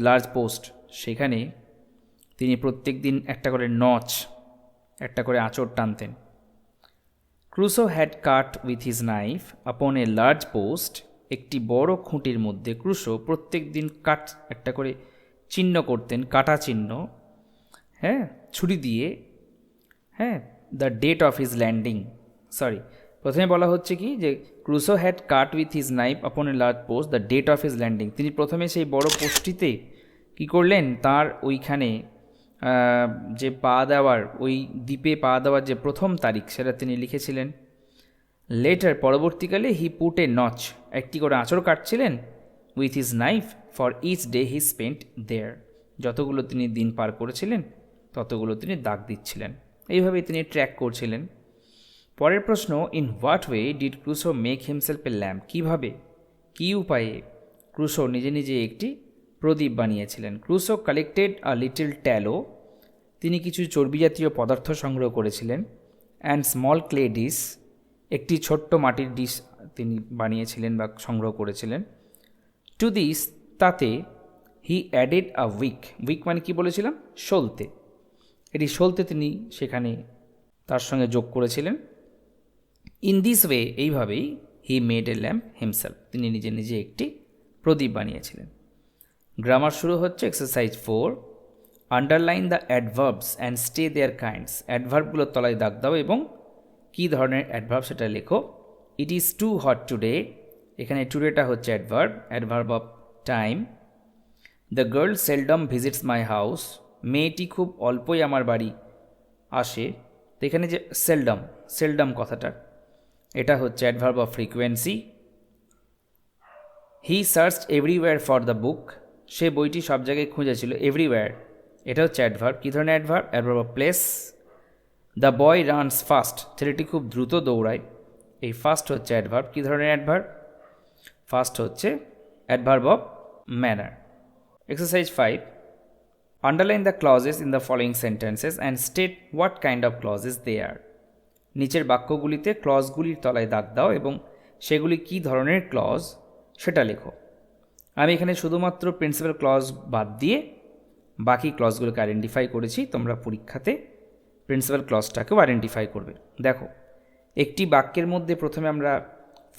লার্জ পোস্ট সেখানে তিনি প্রত্যেক দিন একটা করে নচ, একটা করে আঁচড় টানতেন। Crusoe had cut with his knife upon a large post, একটি বড় খুঁটির মধ্যে ক্রুসো প্রত্যেক দিন একটা করে চিহ্ন করতেন, কাটা চিহ্ন, হ্যাঁ, ছুরি দিয়ে, হ্যাঁ, the date of his landing, sorry, প্রথমে বলা হচ্ছে কি যে Crusoe had cut with his knife upon a large post the date of his landing. তিনি প্রথমে সেই বড় পোস্টটিতে কী করলেন, তার ওইখানে যে পা দেওয়ার, ওই দ্বীপে পা দেওয়ার যে প্রথম তারিখ সেটা তিনি লিখেছিলেন। লেটার, পরবর্তীকালে, হি পুট এ নচ, একটি করে আঁচড় কাটছিলেন, with his knife for each day he spent there, যতগুলো তিনি দিন পার করেছিলেন ততগুলো তিনি দাগ দিচ্ছিলেন। এইভাবেই তিনি ট্র্যাক করছিলেন। পরের প্রশ্ন, in what way did Crusoe make himself a lamp, কীভাবে, কী উপায়ে ক্রুসো নিজে নিজে একটি প্রদীপ বানিয়েছিলেন। Crusoe collected a little tallow, তিনি কিছু চর্বি জাতীয় পদার্থ সংগ্রহ করেছিলেন। অ্যান্ড স্মল ক্লে ডিশ, একটি ছোট্ট মাটির ডিশ তিনি বানিয়েছিলেন বা সংগ্রহ করেছিলেন। টু দিস, তাতে, he added a wick, wick মানে কি বলেছিলাম, সলতে, এটি সলতে তিনি সেখানে তার সঙ্গে যোগ করেছিলেন। ইন দিস ওয়ে, এইভাবেই, he made a lamp himself, তিনি নিজে নিজে একটি প্রদীপ বানিয়েছিলেন। গ্রামার শুরু হচ্ছে। Exercise 4, underline the adverbs and state their kinds, অ্যাডভার্বগুলোর তলায় দাগ দাও এবং কী ধরনের অ্যাডভার্ব সেটা লেখো। It is too hot today, এখানে টুডেটা হচ্ছে adverb, adverb of time. The girl seldom visits my house, মেয়েটি খুব অল্পই আমার বাড়ি আসে। তো এখানে যে সেলডম, সেলডম কথাটা, এটা হচ্ছে adverb of frequency. He searched everywhere for the book, সে বইটি সব জায়গায় খুঁজেছিল, এভরিওয়্যার, এটা হচ্ছে অ্যাডভার্ব। কী ধরনের adverb, adverb of place. The boy runs fast, ছেলেটি খুব দ্রুত দৌড়ায়, এই ফাস্ট হচ্ছে অ্যাডভার্ব। কী ধরনের অ্যাডভার্ব, ফাস্ট হচ্ছে adverb of manner. Exercise 5, underline the clauses in the following sentences and state what kind of clauses they are, নিচের বাক্যগুলিতে ক্লজগুলির তলায় দাগ দাও এবং সেগুলি কী ধরনের ক্লজ সেটা লেখো। আমি এখানে শুধুমাত্র প্রিন্সিপাল ক্লজ বাদ দিয়ে বাকি ক্লজগুলোকে আইডেন্টিফাই করেছি, তোমরা পরীক্ষাতে প্রিন্সিপাল ক্লজটাকেও আইডেন্টিফাই করবে। দেখো, একটি বাক্যের মধ্যে প্রথমে আমরা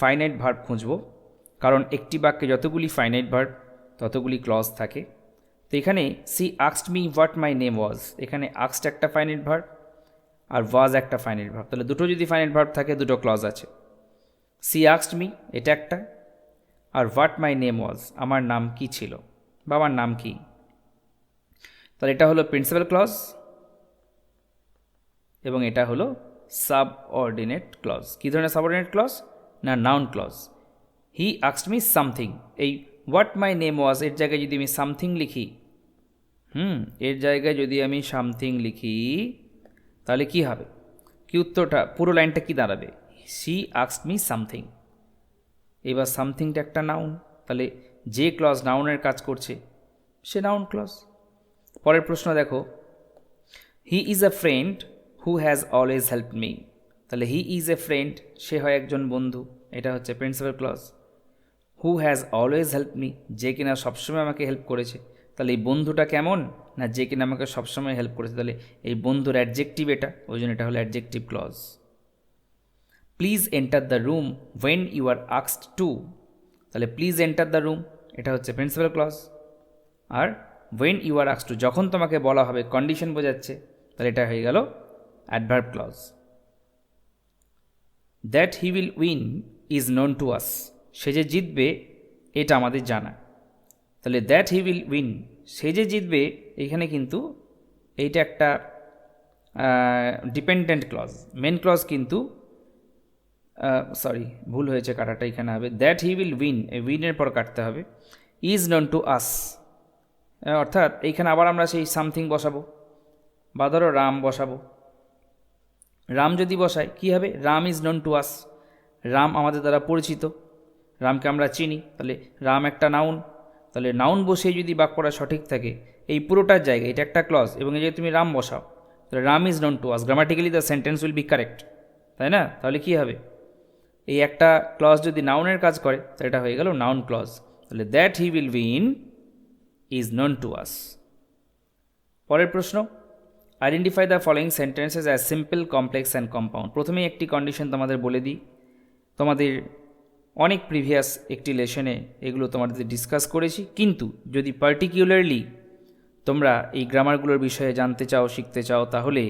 ফাইনাইট ভার্ব খুঁজব, কারণ একটি বাক্যে যতগুলি ফাইনাইট ভার্ব ততগুলি ক্লজ থাকে। তো এখানে সি আক্সড me what my name was, এখানে আক্সড একটা ফাইনাইট ভার্ব আর ওয়াজ একটা ফাইনাইট ভার্ব, তাহলে দুটো যদি ফাইনাইট ভার্ব থাকে দুটো ক্লজ আছে। সি আক্সড মি এটা একটা, আর হোয়াট মাই নেম ওয়াজ, আমার নাম কি ছিল বা আমার নাম কি, তাহলে এটা হলো প্রিন্সিপাল ক্লজ এবং এটা হলো সাবঅর্ডিনেট ক্লজ। কী ধরনের সাবঅর্ডিনেট ক্লজ, না নাউন ক্লজ। হি আক্সড মি সামথিং, এই হোয়াট মাই নেম ওয়াজ এর জায়গায় যদি আমি সামথিং লিখি, এর জায়গায় যদি আমি সামথিং লিখি তাহলে কি হবে, কি উত্তরটা, পুরো লাইনটা কি দাঁড়াবে, শি আক্সড মি সামথিং। এবার সামথিংটা একটা নাউন, তাহলে যে ক্লজ নাউনের কাজ করছে সে নাউন ক্লজ। পরের প্রশ্ন দেখো, he is a friend who has always help me, তাহলে হি ইজ এ ফ্রেন্ড, সে হয় একজন বন্ধু, এটা হচ্ছে principal clause. Who has always help me, যে কিনা সবসময় আমাকে হেল্প করেছে, তাহলে এই বন্ধুটা কেমন, না যে কিনা আমাকে সবসময় হেল্প করেছে, তাহলে এই বন্ধুর অ্যাডজেক্টিভ এটা, ওই জন্য এটা হলো adjective clause. Please enter the room when you are আক্সড টু, তাহলে প্লিজ এন্টার দ্য রুম এটা হচ্ছে প্রিন্সিপাল ক্লজ। আর ওয়েন ইউ আর আক্সড টু, যখন তোমাকে বলা হবে, কন্ডিশন বোঝাচ্ছে, তাহলে এটা হয়ে গেল adverb clause. That he will win is known to us, সে যে জিতবে এটা আমাদের জানা, তাহলে দ্যাট হি উইল উইন, সে যে জিতবে, এখানে কিন্তু এইটা একটা ডিপেন্ডেন্ট ক্লজ, মেন ক্লজ কিন্তু, সরি ভুল হয়েছে, কাটাটা এখানে হবে দ্যাট হি উইল উইন, এই উইনের পর কাটতে হবে, ইজ নোন টু আস, অর্থাৎ এইখানে আবার আমরা সেই সামথিং বসাবো, বা ধরো রাম বসাবো। রাম যদি বসাই কি হবে, রাম ইজ নোন টু আস, রাম আমাদের দ্বারা পরিচিত, রামকে আমরা চিনি, তাহলে রাম একটা নাউন, তাহলে নাউন বসিয়ে যদি বাক্যটা সঠিক থাকে, এই পুরোটার জায়গায় এটা একটা ক্লজ এবং এই যে তুমি রাম বসাও, তাহলে Ram is known to us, grammatically the sentence will be correct, তাই না? তাহলে কি হবে, এই একটা ক্লজ যদি নাউনের কাজ করে তাহলে এটা হয়ে গেল নাউন ক্লজ, তাহলে that he will win is known to আস। পরের প্রশ্ন, identify the following sentences as simple, complex and compound. প্রথমেই একটি কন্ডিশন তোমাদের বলে দিই, তোমাদের অনেক প্রিভিয়াস একটি লেসনে এগুলো তোমাদের ডিসকাস করেছি, কিন্তু যদি পার্টিকুলারলি তোমরা এই গ্রামারগুলোর বিষয়ে জানতে চাও, শিখতে চাও, তাহলে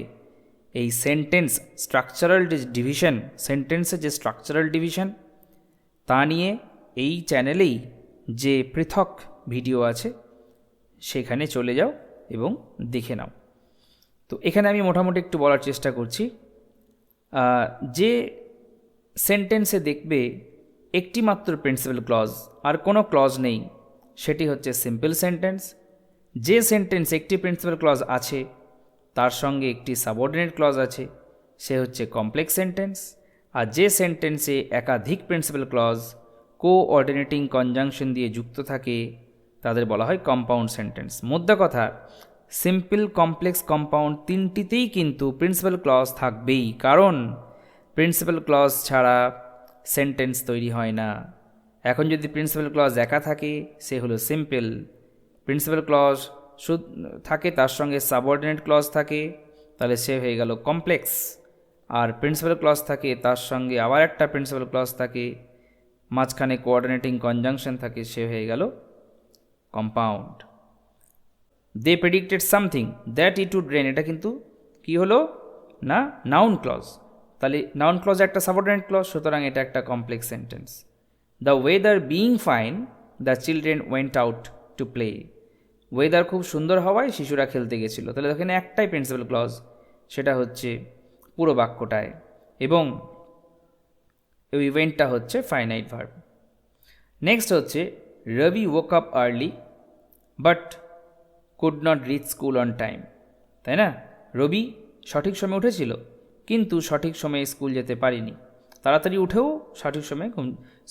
এই সেন্টেন্স স্ট্রাকচারাল ডিভিশন, সেন্টেন্সের যে স্ট্রাকচারাল ডিভিশন তা নিয়ে এই চ্যানেলেই যে পৃথক ভিডিও আছে সেখানে চলে যাও এবং দেখে নাও। তো এখানে আমি মোটামুটি একটু বলার চেষ্টা করছি। যে সেন্টেন্সে দেখবে একটি মাত্র প্রিন্সিপাল ক্লজ, আর কোনো ক্লজ নেই, সেটি হচ্ছে সিম্পল সেন্টেন্স। যে সেন্টেন্স একটি প্রিন্সিপাল ক্লজ আছে তার সঙ্গে একটি সাবঅর্ডিনেট ক্লজ আছে সে হচ্ছে কমপ্লেক্স সেন্টেন্স। আর যে সেন্টেন্সে একাধিক প্রিন্সিপাল ক্লজ কোঅর্ডিনেটিং কনজাংশন দিয়ে যুক্ত থাকে তাদের বলা হয় কম্পাউন্ড সেন্টেন্স। মোদ্দা কথা, সিম্পল, কমপ্লেক্স, কম্পাউন্ড তিনটিতেই কিন্তু প্রিন্সিপাল ক্লজ থাকবেই, কারণ প্রিন্সিপাল ক্লজ ছাড়া সেন্টেন্স তৈরি হয় না। এখন যদি প্রিন্সিপাল ক্লজ একা থাকে সে হলো সিম্পল, প্রিন্সিপাল ক্লজ থাকে তার সঙ্গে সাবঅর্ডিনেট ক্লজ থাকে তাহলে সে হয়ে গেল কমপ্লেক্স, আর প্রিন্সিপাল ক্লজ থাকে তার সঙ্গে আবার একটা প্রিন্সিপাল ক্লজ থাকে, মাঝখানে কোঅর্ডিনেটিং কনজাংশন থাকে, সে হয়ে গেল compound. They predicted something that it would rain, এটা কিন্তু কি হলো না নাউন ক্লজ, তাহলে নাউন ক্লজ একটা সাবঅর্ডিনেট ক্লজ, সুতরাং এটা একটা complex sentence. The weather being fine the children went out to play, weather খুব সুন্দর হওয়ায় শিশুরা খেলতে গেছিলো, তাহলে এখানে একটাই প্রিন্সিপাল ক্লজ, সেটা হচ্ছে পুরো বাক্যটায়, এবং ওই ইভেন্টটা হচ্ছে ফাইনাইট ভার্ব। নেক্সট হচ্ছে রবি woke up early but could not reach school on time, তাই না? রবি সঠিক সময় উঠেছিল কিন্তু সঠিক সময়ে স্কুল যেতে পারেনি, তাড়াতাড়ি উঠেও সঠিক সময়ে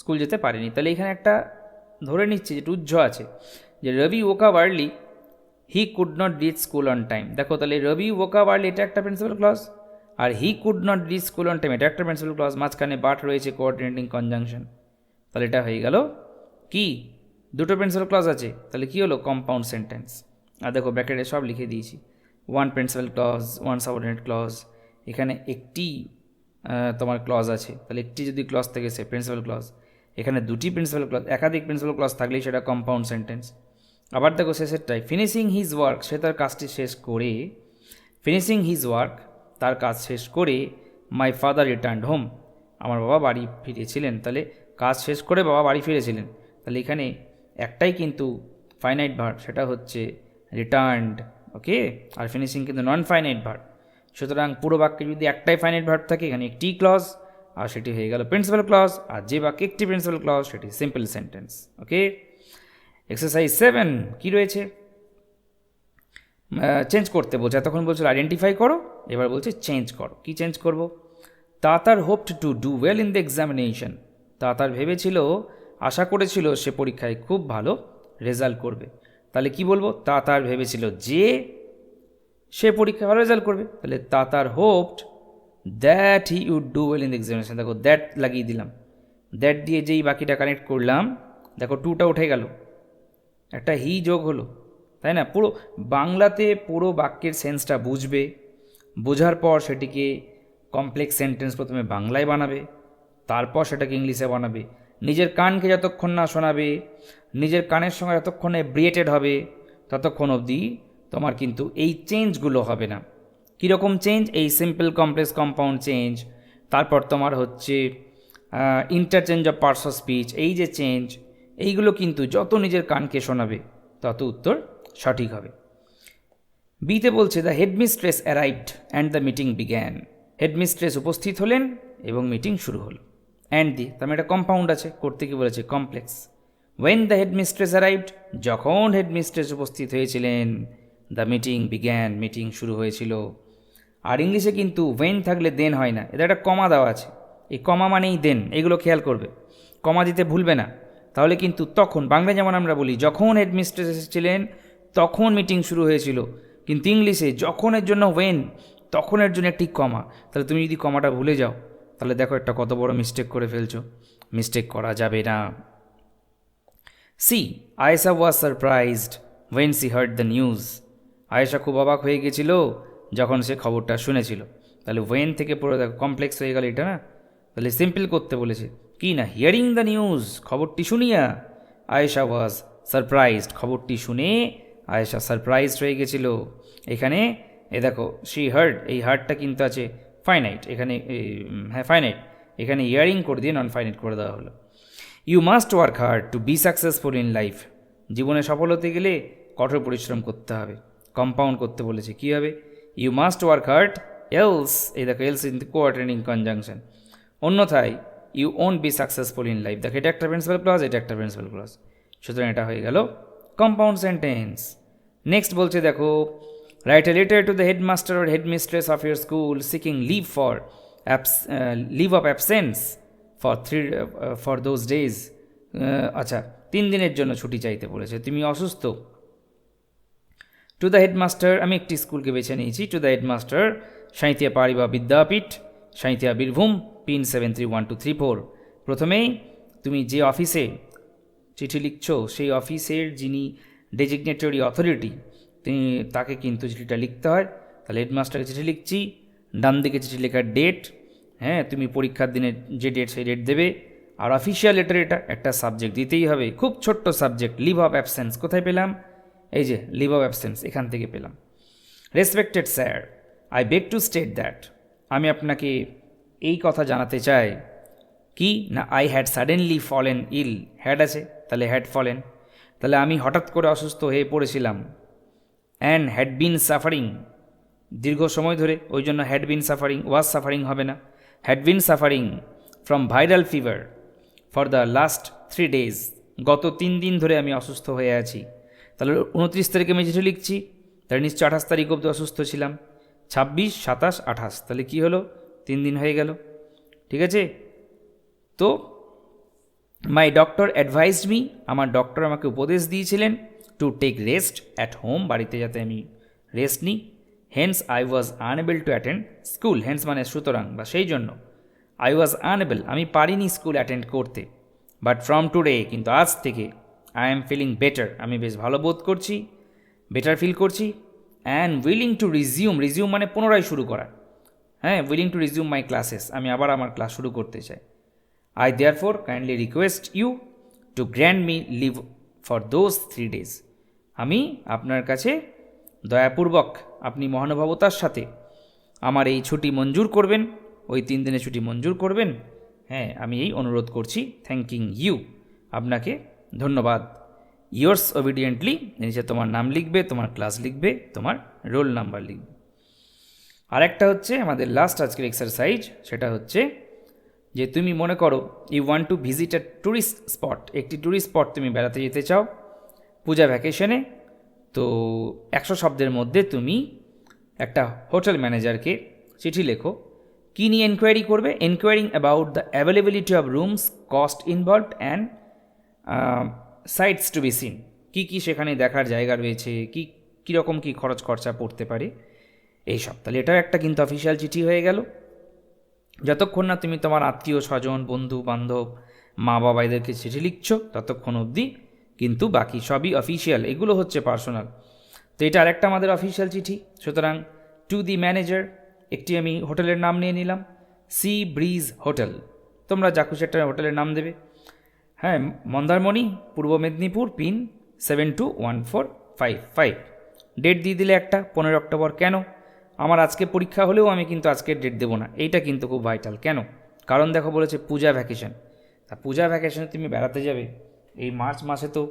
স্কুল যেতে পারেনি। তাহলে এখানে একটা ধরে নিচ্ছি যেটা উজ্জ্ব আছে যে Rabi woke up early he could not reach school on time. দেখো তাহলে রবি woke up আর্লি এটা একটা প্রিন্সিপাল ক্লজ, আর he could not reach school on time এটা একটা প্রিন্সিপাল ক্লজ, মাঝখানে বাট রয়েছে কোঅর্ডিনেটিং কনজাংশন, তাহলে এটা হয়ে গেল কি দুটো প্রিন্সিপাল ক্লজ আছে, তাহলে কি হলো কম্পাউন্ড সেন্টেন্স। আর দেখো ব্র্যাকেটে সব লিখে দিয়েছি, one principal clause, one subordinate clause, এখানে একটি তোমার ক্লজ আছে, তাহলে একটি যদি ক্লজ থেকে সে প্রিন্সিপাল ক্লজ, এখানে দুটি প্রিন্সিপাল ক্লজ, একাধিক প্রিন্সিপাল ক্লজ থাকলেই সেটা কম্পাউন্ড সেন্টেন্স। আবার দেখো শেষেরটাই ফিনিশিং হিজ ওয়ার্ক, সে তার কাজটি শেষ করে, ফিনিশিং হিজ ওয়ার্ক তার কাজ শেষ করে, মাই ফাদার রিটার্নড হোম, আমার বাবা বাড়ি ফিরেছিলেন, তাহলে কাজ শেষ করে বাবা বাড়ি ফিরেছিলেন, তাহলে এখানে একটাই কিন্তু ফাইনাইট ভার্ব, সেটা হচ্ছে রিটার্নড, ওকে, আর ফিনিশিং কিন্তু নন ফাইনাইট ভার্ব। সুতরাং পুরো বাক্যে যদি একটাই ফাইনাইট ভার্ব থাকে এখানে একটি ক্লজ, আর সেটি হয়ে গেল প্রিন্সিপাল ক্লজ, আর যে বাক্যে একটি প্রিন্সিপাল ক্লজ সেটি সিম্পল সেন্টেন্স। ওকে, এক্সারসাইজ 7 কি রয়েছে, চেঞ্জ করতে বলছে। এতক্ষণ বলছিল আইডেন্টিফাই করো, এবার বলছে চেঞ্জ করো। কি চেঞ্জ করব? Tatar hopped to do well in the examination, Tatar ভেবেছিল, আশা করেছিল সে পরীক্ষায় খুব ভালো রেজাল্ট করবে, তাহলে কি বলবো? তাতার ভেবেছিল যে সে পরীক্ষায় ভালো রেজাল্ট করবে, তাহলে তাতার hoped that he would do well in the examination. দেখো দ্যাট লাগিয়ে দিলাম, দ্যাট দিয়ে যেই বাকিটা কানেক্ট করলাম, দেখো টুটা উঠে গেল, একটা হি যোগ হলো, তাই না? পুরো বাংলাতে পুরো বাক্যের সেন্সটা বুঝবে, বোঝার পর সেটিকে কমপ্লেক্স সেন্টেন্স প্রথমে বাংলায় বানাবে, তারপর সেটাকে ইংলিশে বানাবে। নিজের কানকে যতক্ষণ না শোনাবে, নিজের কানের সঙ্গে যতক্ষণ ব্রিয়েটেড হবে ততক্ষণ অবধি তোমার কিন্তু এই চেঞ্জগুলো হবে না। কীরকম চেঞ্জ? এই সিম্পল, কমপ্লেক্স, কম্পাউন্ড চেঞ্জ, তারপর তোমার হচ্ছে interchange of parts of speech, এই যে চেঞ্জ, এইগুলো কিন্তু যত নিজের কানকে শোনাবে তত উত্তর সঠিক হবে। বিতে বলছে the headmistress arrived and the meeting began, headmistress উপস্থিত হলেন এবং মিটিং শুরু হলো। অ্যান্ড দি তার মানে একটা কম্পাউন্ড আছে, করতে কি বলেছে? Complex. When the headmistress arrived, যখন হেডমিস্ট্রেস উপস্থিত হয়েছিলেন, দ্য মিটিং বিগ্যান, মিটিং শুরু হয়েছিল। আর ইংলিশে কিন্তু ওয়েন থাকলে দেন হয় না, এদের একটা কমা দেওয়া আছে, এই কমা মানেই দেন, এগুলো খেয়াল করবে, কমা দিতে ভুলবে না। তাহলে কিন্তু তখন, বাংলায় যেমন আমরা বলি যখন হেডমিস্ট্রেস এসেছিলেন তখন মিটিং শুরু হয়েছিল, কিন্তু ইংলিশে যখনের জন্য ওয়েন, তখনের জন্য একটি কমা। তাহলে তুমি যদি কমাটা ভুলে যাও তাহলে দেখো একটা কত বড় মিস্টেক করে ফেলছো, মিস্টেক করা যাবে না। She Ayesha was surprised when she heard the news, Ayesha খুব অবাক হয়ে গেছিল যখন সে খবরটা শুনেছিল। তাহলে ওয়েন থেকে পুরো দেখো কমপ্লেক্স হয়ে গেল এটা না, তাহলে সিম্পল করতে বলেছে কি না, হিয়ারিং দ্য নিউজ, খবরটি শুনিয়া, আয়েশা ওয়াজ সারপ্রাইজড, খবরটি শুনে আয়েশা সারপ্রাইজড হয়ে গেছিল। এখানে দেখো শি হার্ড, এই হার্ডটা কিন্তু আছে ফাইনাইট, এখানে হ্যাঁ ফাইনাইট, এখানে ইয়ারিং করে দিয়ে নন ফাইনাইট করে দেওয়া হলো। You must work hard to be successful in life, জীবনে সফল হতে গেলে কঠোর পরিশ্রম করতে হবে। কম্পাউন্ড করতে বলেছে, কী হবে? You must work hard else, এই দেখো এলস ইন কোয়ার্টারিং কনজাংশন, অন্যথায় you won't be successful in life. দেখো এটা একটা প্রিন্সিপাল ক্লজ, এটা একটা প্রিন্সিপাল ক্লজ, সুতরাং এটা হয়ে গেল কম্পাউন্ড সেন্টেন্স। নেক্সট বলছে দেখো, write a letter to the headmaster or headmistress of your school seeking leave for leave of absence for those days. আচ্ছা, 3 দিনের জন্য ছুটি চাইতে বলেছে, তুমি অসুস্থ। টু দ্য হেডমাস্টার, আমি একটি স্কুলকে বেছে নিয়েছি, to the headmaster Sainthia Pariba Vidyapith, Sainthia Birbhum, pin 731234। প্রথমেই তুমি যে অফিসে চিঠি লিখছো সেই অফিসের যিনি ডেজিগনেটরি অথরিটি তিনি তাকে কিন্তু চিঠিটা লিখতে হয়। তাহলে হেডমাস্টারকে চিঠি লিখছি, ডান দিকে চিঠি লেখার ডেট, হ্যাঁ তুমি পরীক্ষার দিনের যে ডেট সেই ডেট দেবে, আর অফিসিয়াল লেটার এটা একটা সাবজেক্ট দিতেই হবে, খুব ছোট্ট সাবজেক্ট, লিভ অফ অ্যাবসেন্স। কোথায় পেলাম? এই যে লিভ অফ অ্যাবসেন্স, এখান থেকে পেলাম। Respected sir, I beg to state that, আমি আপনাকে এই কথা জানাতে চাই, কি না I had suddenly fallen ill, had আছে তাহলে হ্যাড ফলেন, তাহলে আমি হঠাৎ করে অসুস্থ হয়ে পড়েছিলাম। অ্যান্ড হ্যাড বিন সাফারিং, দীর্ঘ সময় ধরে, ওই জন্য had been suffering, was suffering হবে না, had been suffering from viral fever for the last 3 days, গত 3 দিন ধরে আমি অসুস্থ হয়ে আছি। তাহলে 29 তারিখে আমি চিঠি লিখছি, তাহলে নিশ্চয় 28 তারিখ অবধি অসুস্থ ছিলাম, 26, 27, 28, তাহলে কী হলো? 3 দিন হয়ে গেল, ঠিক আছে? তো মাই ডক্টর অ্যাডভাইসড মি, আমার ডক্টর আমাকে উপদেশ দিয়েছিলেন, to take rest at home, বাড়িতে যাতে আমি রেস্ট নিই। Hence I was unable to attend school, hence মানে সুতরাং বা সেই জন্য, আই ওয়াজ আনএবল আমি পারিনি স্কুল অ্যাটেন্ড করতে। বাট ফ্রম টুডে, কিন্তু আজ থেকে, আই এম ফিলিং বেটার, আমি বেশ ভালো বোধ করছি, বেটার ফিল করছি। And willing to resume, resume মানে পুনরায় শুরু করা, হ্যাঁ willing to resume my classes, আমি আবার আমার ক্লাস শুরু করতে চাই। I therefore kindly request you to grant me leave for those 3 days, আমি আপনার কাছে দয়াপূর্বক, আপনি মহানুভবতার সাথে আমার এই ছুটি মঞ্জুর করবেন, ওই 3 দিনের ছুটি মঞ্জুর করবেন, হ্যাঁ আমি এই অনুরোধ করছি। থ্যাঙ্কিং ইউ, আপনাকে ধন্যবাদ। ইয়োর্স ওবিডিয়েন্টলি, নিচে তোমার নাম লিখবে, তোমার ক্লাস লিখবে, তোমার রোল নাম্বার লিখবে। আরেকটা হচ্ছে আমাদের লাস্ট আজকের এক্সারসাইজ, সেটা হচ্ছে যে তুমি মনে করো you want to visit a tourist spot, একটি ট্যুরিস্ট স্পট তুমি বেড়াতে যেতে চাও পূজা ভ্যাকেশনে। তো 100 শব্দের মধ্যে তুমি একটা হোটেল ম্যানেজারকে চিঠি লেখো, কী নিয়ে এনকোয়ারি করবে? Enquiring about the availability of rooms, cost involved and sights to be seen, কী কী সেখানে দেখার জায়গা রয়েছে, কীরকম কী খরচ খরচা পড়তে পারে এইসব। তাহলে এটাও একটা কিন্তু অফিসিয়াল চিঠি হয়ে গেল। যতক্ষণ না তুমি তোমার আত্মীয় স্বজন, বন্ধু বান্ধব, মা বাবা এদেরকে চিঠি লিখছো ততক্ষণ অবধি কিন্তু বাকি সবই অফিসিয়াল, এগুলো হচ্ছে পার্সোনাল। তো এটা আরেকটা আমাদের অফিসিয়াল চিঠি। সুতরাং টু দি ম্যানেজার, একটি আমি হোটেলের নাম নিয়ে নিলাম, সি ব্রিজ হোটেল, তোমরা যা খুশি একটা হোটেলের নাম দেবে, হ্যাঁ মন্দারমণি, পূর্ব মেদিনীপুর, পিন 721455। ডেট দিয়ে দিলে একটা 15 অক্টোবর। কেন? আমার আজকে পরীক্ষা হলেও আমি কিন্তু আজকের ডেট দেবো না, এইটা কিন্তু খুব ভাইটাল। কেন? কারণ দেখো বলেছে পূজা ভ্যাকেশন, তা পূজা ভ্যাকেশনে তুমি বেড়াতে যাবে, এই মার্চ মাসে তো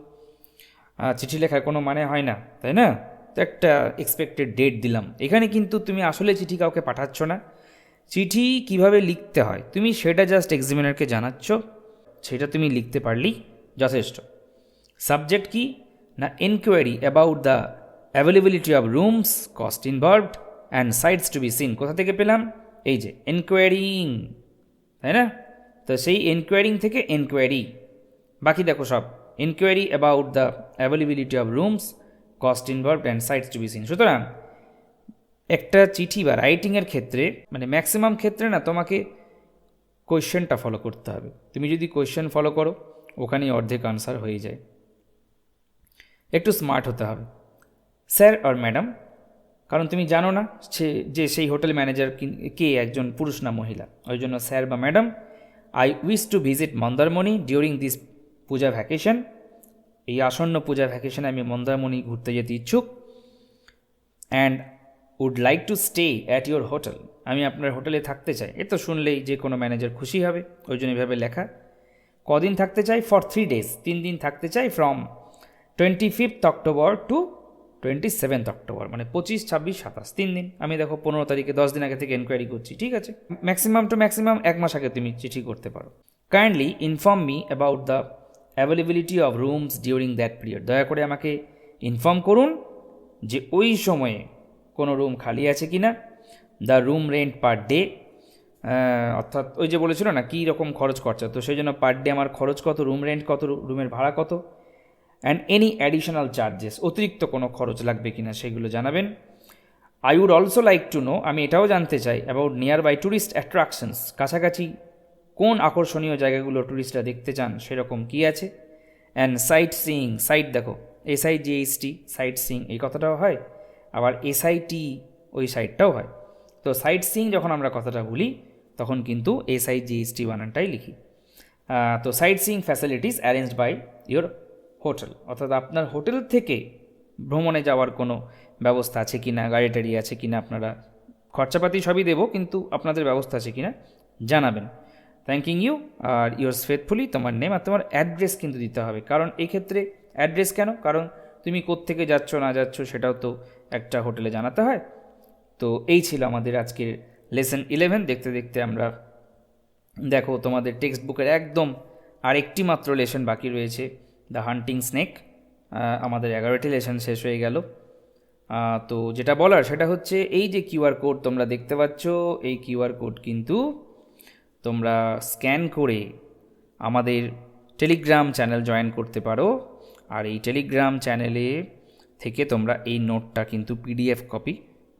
চিঠি লেখার কোনো মানে হয় না, তাই না? তো একটা এক্সপেক্টেড ডেট দিলাম। এখানে কিন্তু তুমি আসলে চিঠি কাউকে পাঠাচ্ছ না, চিঠি কিভাবে লিখতে হয় তুমি সেটা জাস্ট এক্সামিনারকে জানাচ্ছ, সেটা তুমি লিখতে পারলেই যথেষ্ট। সাবজেক্ট কি না enquiry about the availability of rooms, cost involved and sights to be seen. কোথা থেকে পেলাম? এই যে এনকোয়ারিং, তাই না? তো সেই এনকোয়ারিং থেকে এনকোয়ারি, বাকি দেখো সব enquiry about the availability of rooms, cost involved and sights to be seen. সুতরাং একটা চিঠি বা রাইটিংয়ের ক্ষেত্রে মানে ম্যাক্সিমাম ক্ষেত্রে না তোমাকে কোয়েশ্চেনটা ফলো করতে হবে। তুমি যদি কোয়েশ্চেন ফলো করো ওখানেই অর্ধেক আনসার হয়ে যায়। একটু স্মার্ট হতে হবে, স্যার আর ম্যাডাম, কারণ তুমি জানো না যে সেই হোটেল ম্যানেজার কে, একজন পুরুষ না মহিলা, ওই জন্য স্যার বা madam. I wish to visit Mandarmani during this puja vacation, এই আসন্ন পূজা ভ্যাকেশনে আমি মন্দারমণি ঘুরতে যেতে ইচ্ছুক, and would like to stay at your hotel. আমি আপনার হোটেলে থাকতে চাই। এ তো শুনলেই যে কোনো ম্যানেজার খুশি হবে, ওই জন্য এভাবে লেখা। কদিন থাকতে চাই? ফর 3 days, 3 দিন থাকতে চাই, from 25th October two 27th October, মানে 25, 26, 27, 3 দিন। আমি দেখো 15 তারিখে 10 দিন আগে থেকে এনকোয়ারি করছি, ঠিক আছে। ম্যাক্সিমাম টু ম্যাক্সিমাম 1 মাস আগে তুমি চিঠি করতে পারো। Kindly inform me about the availability of rooms during that period. দয়া করে আমাকে ইনফর্ম করুন যে ওই সময়ে কোনো রুম খালি আছে কি না। The room rent per day, অর্থাৎ ওই যে বলেছিল না কী রকম খরচ খরচা, তো সেই জন্য পার ডে আমার খরচ কত, রুম রেন্ট কত, রুমের ভাড়া কত, অ্যান্ড এনি অ্যাডিশনাল চার্জেস, অতিরিক্ত কোনো খরচ লাগবে কিনা সেগুলো জানাবেন। I would also like to know, আমি এটাও জানতে চাই, about nearby tourist attractions, কাছাকাছি কোন আকর্ষণীয় জায়গাগুলো ট্যুরিস্টরা দেখতে চান সেরকম কী আছে। অ্যান্ড সাইট সিইং, সাইট দেখো SIGHT, সাইট সিইং এই কথাটাও হয়, আবার SIT ওই সাইটটাও হয়। তো সাইট সিইং যখন আমরা কথাটা বলি তখন কিন্তু SIGHT বানানটাই লিখি। তো sightseeing facilities arranged by your hotel, অর্থাৎ আপনার হোটেল থেকে ভ্রমণে যাওয়ার কোনো ব্যবস্থা আছে কি না, গাড়ি টাড়ি আছে কি না, আপনারা খরচাপাতি সবই দেবো, কিন্তু আপনাদের ব্যবস্থা আছে কি না জানাবেন। থ্যাঙ্কিং ইউ আর ইয়োর্স ফেথফুলি, তোমার নেম আর তোমার অ্যাড্রেস কিন্তু দিতে হবে। কারণ এই ক্ষেত্রে অ্যাড্রেস কেন, কারণ তুমি কোত্থেকে যাচ্ছ না যাচ্ছ সেটাও তো একটা হোটেলে জানাতে হয়। তো এই ছিল আমাদের আজকের লেসন 11। দেখতে দেখতে আমরা দেখো তোমাদের টেক্সট বুকের একদম আরেকটি মাত্র লেসন বাকি রয়েছে, দ্য হান্টিং স্নেক। আমাদের 11টি লেসন শেষ হয়ে গেল। তো যেটা বলার সেটা হচ্ছে এই যে QR কোড তোমরা দেখতে পাচ্ছ, এই QR কোড কিন্তু তোমরা স্ক্যান করে আমাদের টেলিগ্রাম চ্যানেল জয়েন করতে পারো। আর এই টেলিগ্রাম চ্যানেলে থেকে তোমরা এই নোটটা কিন্তু PDF কপি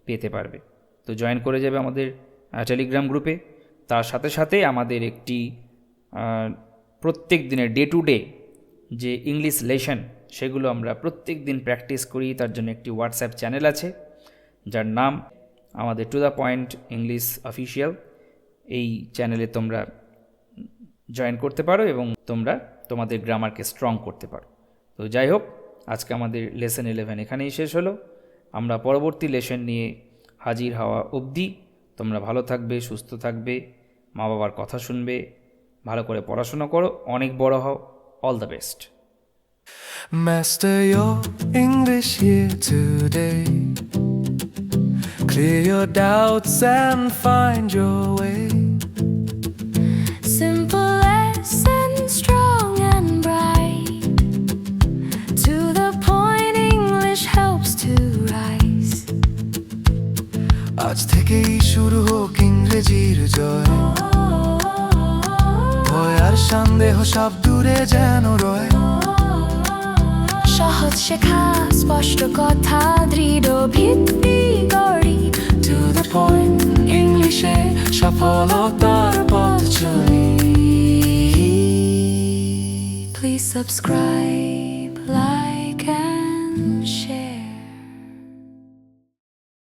পেতে পারবে। তো জয়েন করে যাবে আমাদের টেলিগ্রাম গ্রুপে। তার সাথে সাথে আমাদের একটি প্রত্যেক দিনের ডে টু ডে যে ইংলিশ লেসন সেগুলো আমরা প্রত্যেক দিন প্র্যাকটিস করি, তার জন্য একটি হোয়াটসঅ্যাপ চ্যানেল আছে যার নাম আমাদের to the point English official. এই চ্যানেলে তোমরা জয়েন করতে পারো এবং তোমরা তোমাদের গ্রামারকে স্ট্রং করতে পারো। তো যাই হোক, আজকে আমাদের লেসন 11 এখানেই শেষ হলো। আমরা পরবর্তী লেসন নিয়ে হাজির হওয়া অবধি তোমরা ভালো থাকবে, সুস্থ থাকবে, মা বাবার কথা শুনবে, ভালো করে পড়াশোনা করো, অনেক বড় হও। All the best. Master your English here today. Clear your doubts and find your way. Simple lessons, strong and bright. To the point, English helps to rise. আজ থেকেই শুরু হোক ইংরেজির জয়, ভয় আর সন্দেহ সব দূরে যেন রয়। সহজ শেখা, স্পষ্ট কথা, দৃঢ় ভিত্তি গড়ি। To the point, ইংলিশে সফলতার পথ চলি। Please subscribe.